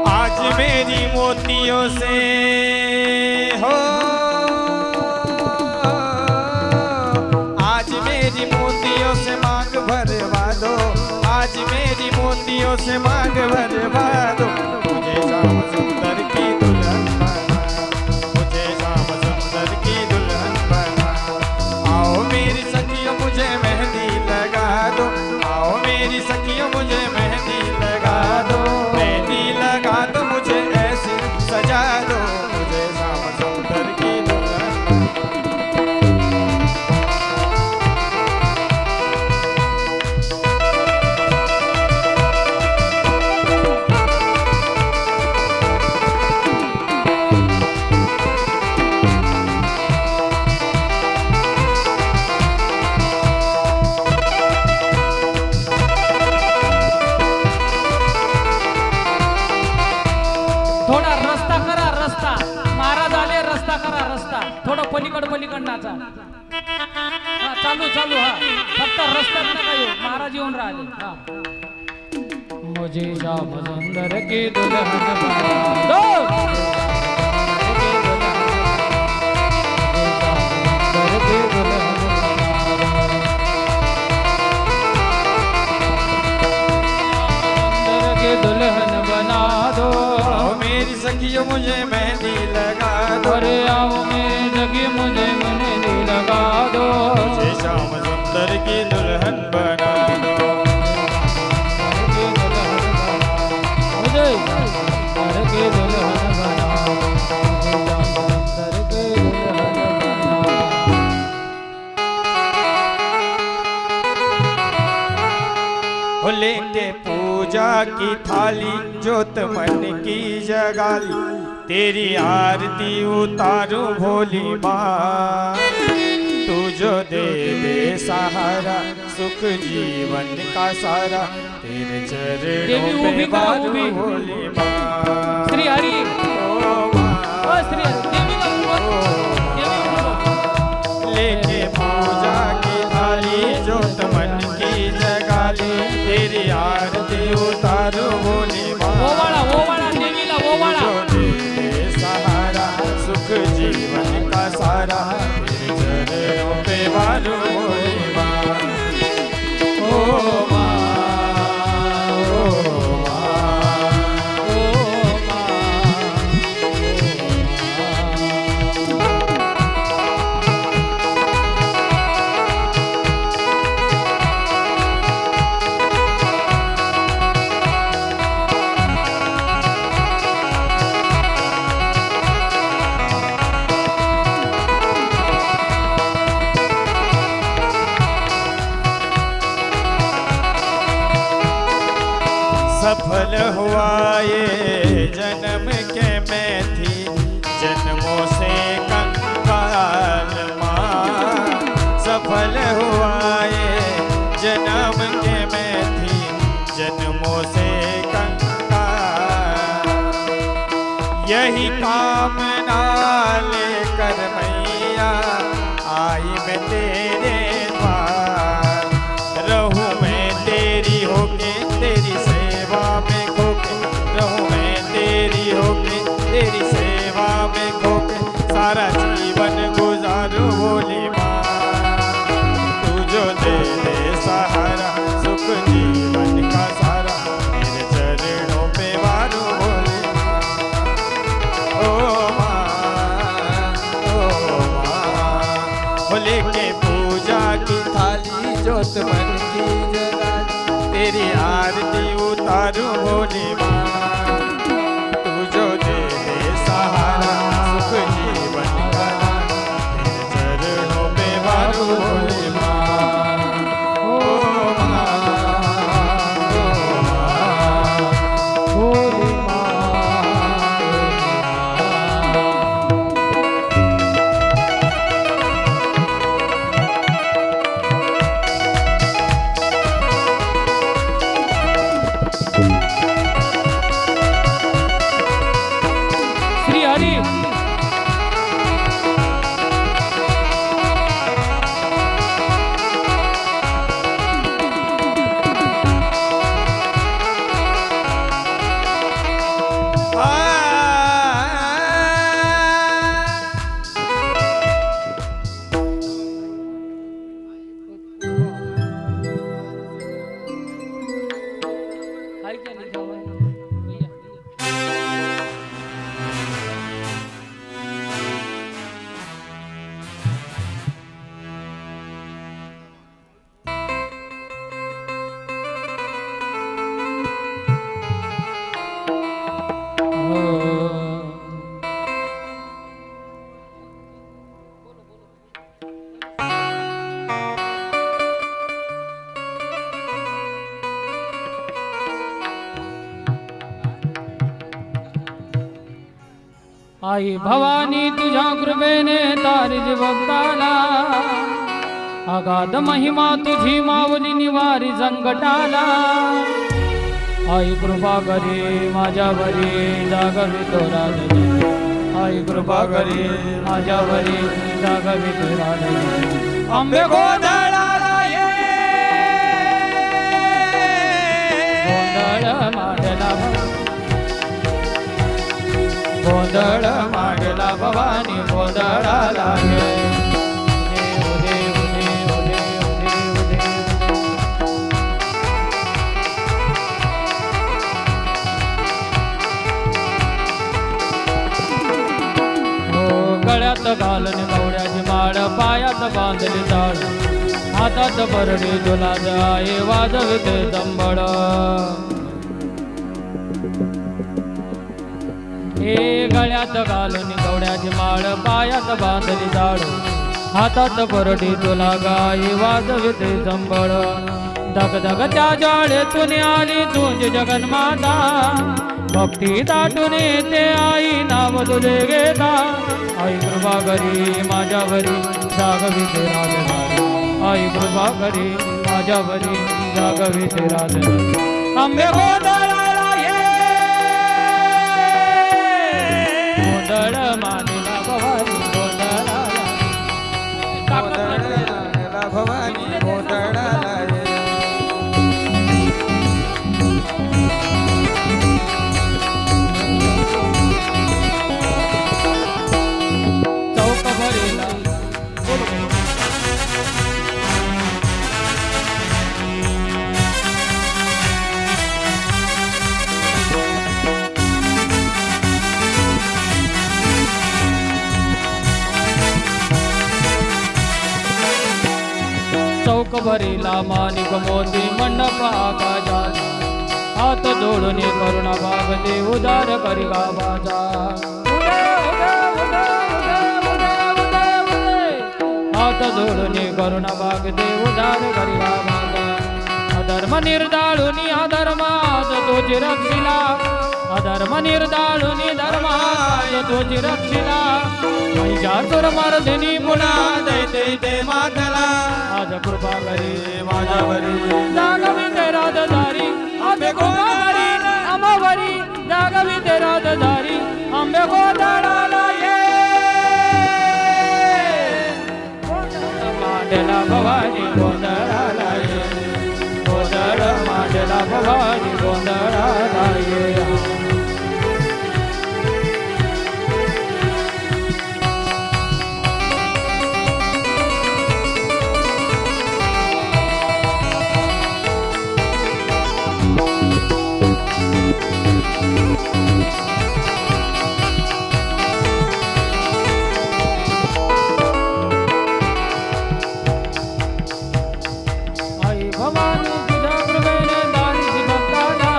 C: आज मेरी मोतियों से हो, आज मेरी मोतियों से मांग भरवा दो, आज मेरी मोतियों से मांग भरवा दो, मुझे श्याम सुंदर की दुल्हन बना, मुझे श्याम सुंदर की दुल्हन बना। आओ मेरी सखियों मुझे मेहंदी लगा दो, आओ मेरी सखियों मुझे मेहंदी लगा दो, मेहंदी लगा दो मुझे ऐसे सजा दो, मुझे श्याम सुंदर की दुल्हन बना।
B: थोडा रस्ता करा रस्ता. महाराज आले, रस्ता करा रस्ता. थोडं पलीकड नाचा. हा चालू चालू. हा फक्त रस्त्यात नका येऊ. महाराज येऊन राहिले. हा. मुझे श्याम सुंदर की दुल्हन बना दो. दुल्हन बना दो.
C: आओ मेरी सखियों मुझे मेहंदी लगा दो,
B: अरे आओ मेरी जगी मुझे मेहंदी लगा दो.
C: मुझे श्याम सुंदर की दुल्हन बना दो।
B: मुझे सुंदर की दुल्हन बना दो. सुंदर की दुल्हन बना दो.
C: हो लेके पूजा की थाली जोत मन की जगाली, तेरी आरती उतारू भोली माँ, तू जो दे दे सहारा सुख जीवन का सारा, तेरे
B: देवी
C: चरणों
B: उभी
C: पे
B: करा,
C: वारू
B: उभी.
C: भोली माँ।
B: श्री हरी.
C: ओ माँ,
B: ओ श्री हरी. देवी का रूप. देवी का रूप.
C: लेके पूजा की थाली जोत मन की जगाली, तेरी आरती उतारू भोली माँ,
B: ओवाळा ओवाळा देवीला ओवाळा.
C: जो दे दे सहारा सुख जीवन का सारा, तेरे चरणों पे वारू भोली माँ। ओ माँ, ओ माँ,
B: ओ माँ.
C: सफल हुआ ये जन्म के मैं थी जन्मों से कंगाल माँ, सफल हुआ ये जन्म के मैं थी जन्मों से कंगाल, यही कामना लेकर मैया आई मैं तेरे द्वार, रहूं मैं तेरी होके तेरी सेवा में खोके, रहूं मैं तेरी होके तेरी सेवा में खोके, सारा जीवन गुजारूं भोली माँ, तू जो दे दे सहारा सुख जीवन का सारा, मेरे चरणों पे वारू भोली माँ। ओ माँ, ओ माँ, हो लेके पूजा की थाली जोत मन की जगाली, तेरी आरती उतारू भोली माँ, तू जो दे दे सहारा सुख जीवन का, तेरे चरणों पे वारू भोली माँ। ओ माँ, ओ माँ,
B: आई भवानी तुझ्या कृपेने तारिज भक्ताला अगाध महिमा तुझी माऊली निवारी संकटाला आई कृपा करी माझ्यावरी जागवी तो राजा आई कृपा करी माझ्यावरी जागवी तो राजा आंबे गोंधळाला ये गोंधळ मांडला गोंधळ मांडला भवानी गोंधळाला ये उदे उदे उदे उदे उदे हो गळ्यात घालून गवड्याची माळ पायात बांधली जाळ हातात बरडी जुलाज आहे वाजविते दंबळ हे गळ्यात घालून गवड्याची माळ पायात बांधली जाळ हातात बरडी तुला गाई वाजविते जंबळ दग दग त्या ज्वाळेतून आली तुझी जगन्माता भक्ती दाटून येते आई नाव तुझे घेता आई कृपा करी माझ्यावरी जागविते राजधानी आई कृपा करी माझ्यावरी जागविते राजधानी आंबे गोंधळाला ये गोंधळ मानला भवानी गोंधळाला
C: भवानी गोंधळाला ये
B: चौक भरेला चौक भरीला मानिक मोती मंडप आकाशात हात जोडून करुणा भागते उदार करी गावाचा हात जोडून करुणा भागते उदार करी गावाचा अधर्म निर्दाळून अधर्मात तुझी रक्षिला अधर्म निर्दाळून धर्मात तुझी रक्षिला महिषासुर मर्दिनी पुन्हा दैते ते मातला आज कृपा करी माझ्यावरी जागवी ते राजधारी आंबे गोंधळी अमावरी जागवी ते राजधारी आंबे गोंधळाला ये मांडला भवानी गोंधळाला ये गोंधळ मांडला भवानी गोंधळाला ये आई भवानी तुझ्या कृपेने दारिद्र्य भक्ताला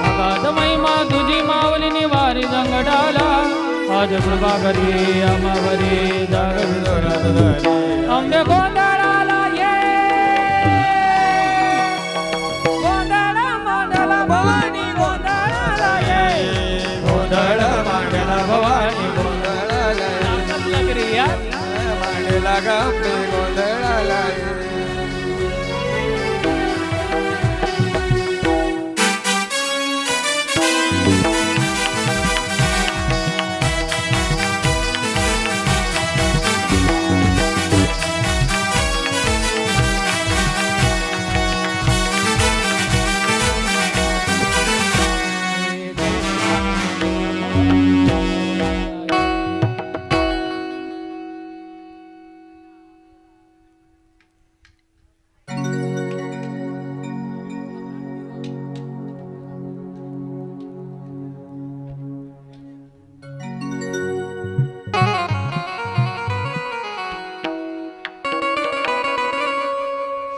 B: अगाध महिमा तुझी माऊली निवारी जंगडाला आज कृपा करी अमावरी जागवी तो राजधानी आंबे गोंधळाला ये गोंधळ मांडला भवानी गोंधळाला ये गोंधळ मांडला भवानी गोंधळाला ये
C: मांडला गप्पे गोंधळाला ये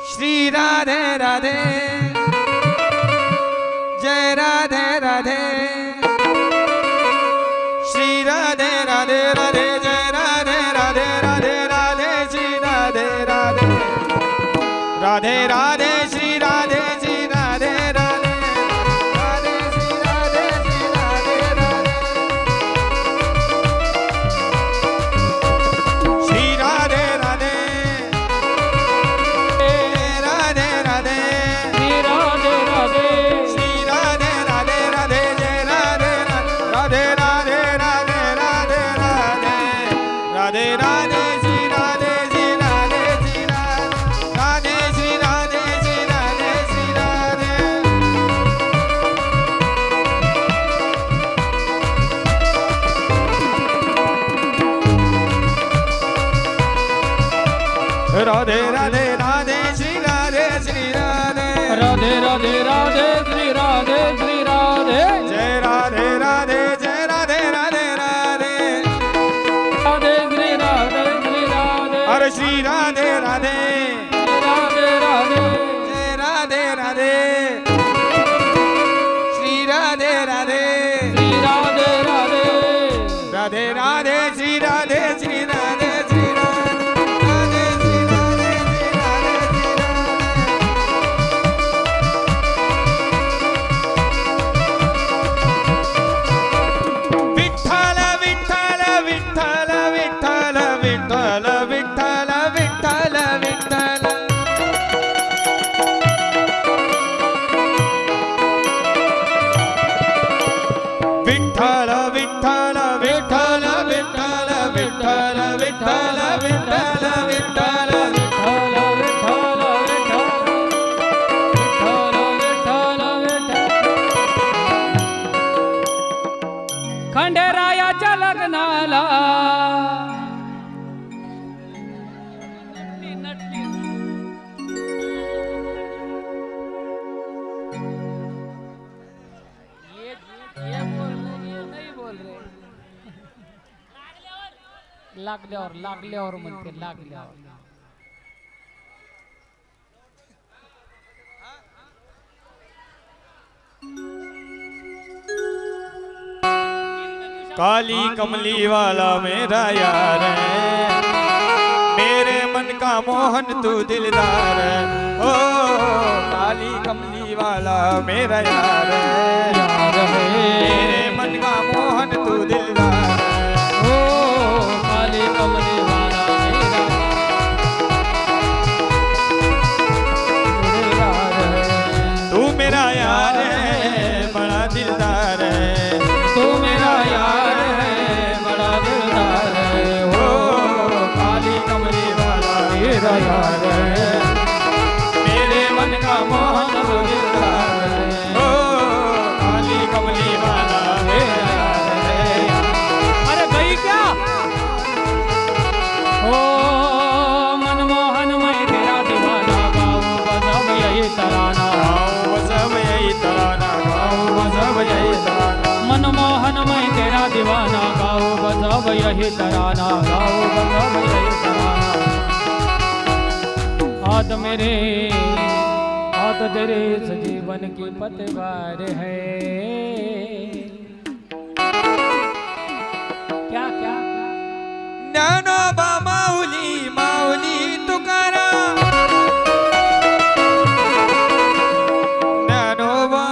C: श्री राधे राधे जय राधे राधे श्री राधे राधे राधे जय राधे राधे राधे राधे श्री राधे राधे राधे राधे श्री राधे राधे राधे श्री राधे राधे राधे राधे राधे श्री राधे श्री राधे
B: राधे राधे राधे श्री राधे श्री राधे
C: जय राधे राधे जय राधे राधे राधे
B: राधे श्री राधे श्री राधे
C: अरे श्री राधे राधे
B: राधे राधे
C: जय राधे राधे श्री राधे राधे
B: श्री राधे राधे
C: राधे राधे श्री राधे श्री राधे श्री राधे राधे श्री राधे श्री राधे श्री राधे विठ्ठल विठ्ठल विठ्ठल विठ्ठल विठ्ठल विठ्ठल विठ्ठल विठ्ठल विठ्ठल विठ्ठल विठ्ठल विठ्ठल विठ्ठल विठ्ठल विठ्ठल विठ्ठल
B: खंडेरायाच्या लग्नाला लागल्यावर लागल्यावर म्हणते लागल्यावर
C: काली कमली वाला मेरा यार है मेरे मन का मोहन तू दिलदार है ओ काली कमली वाला मेरा यार है मेरे मन का मोहन तू दिलदार है
B: ओ काली कमली वाला
C: तू मेरा यार है बड़ा दिलदार है
B: तू मेरा यार है बड़ा दिलदार है
C: ओ काली कमली वाला मेरा यार है मेरे मन का मोहन तू दिलदार है ओ काली कमली वाला मेरा यार है
B: अरे गई क्या ओ मनमोहन मैं तेरा दीवाना गाऊं बजब यही तराना
C: गाँव सब यही तराना गाँव सब यही तराना
B: मनमोहन मैं तेरा दीवाना गाऊं बजब यही तराना गाऊं बजब यही तराना हाथ मेरे हाथ तेरे इस जीवन की पतवार है क्या क्या
C: ज्ञानोबा माऊली माऊली तुकाराम ज्ञानोबा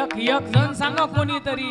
B: एक एक जण सांगा कोणीतरी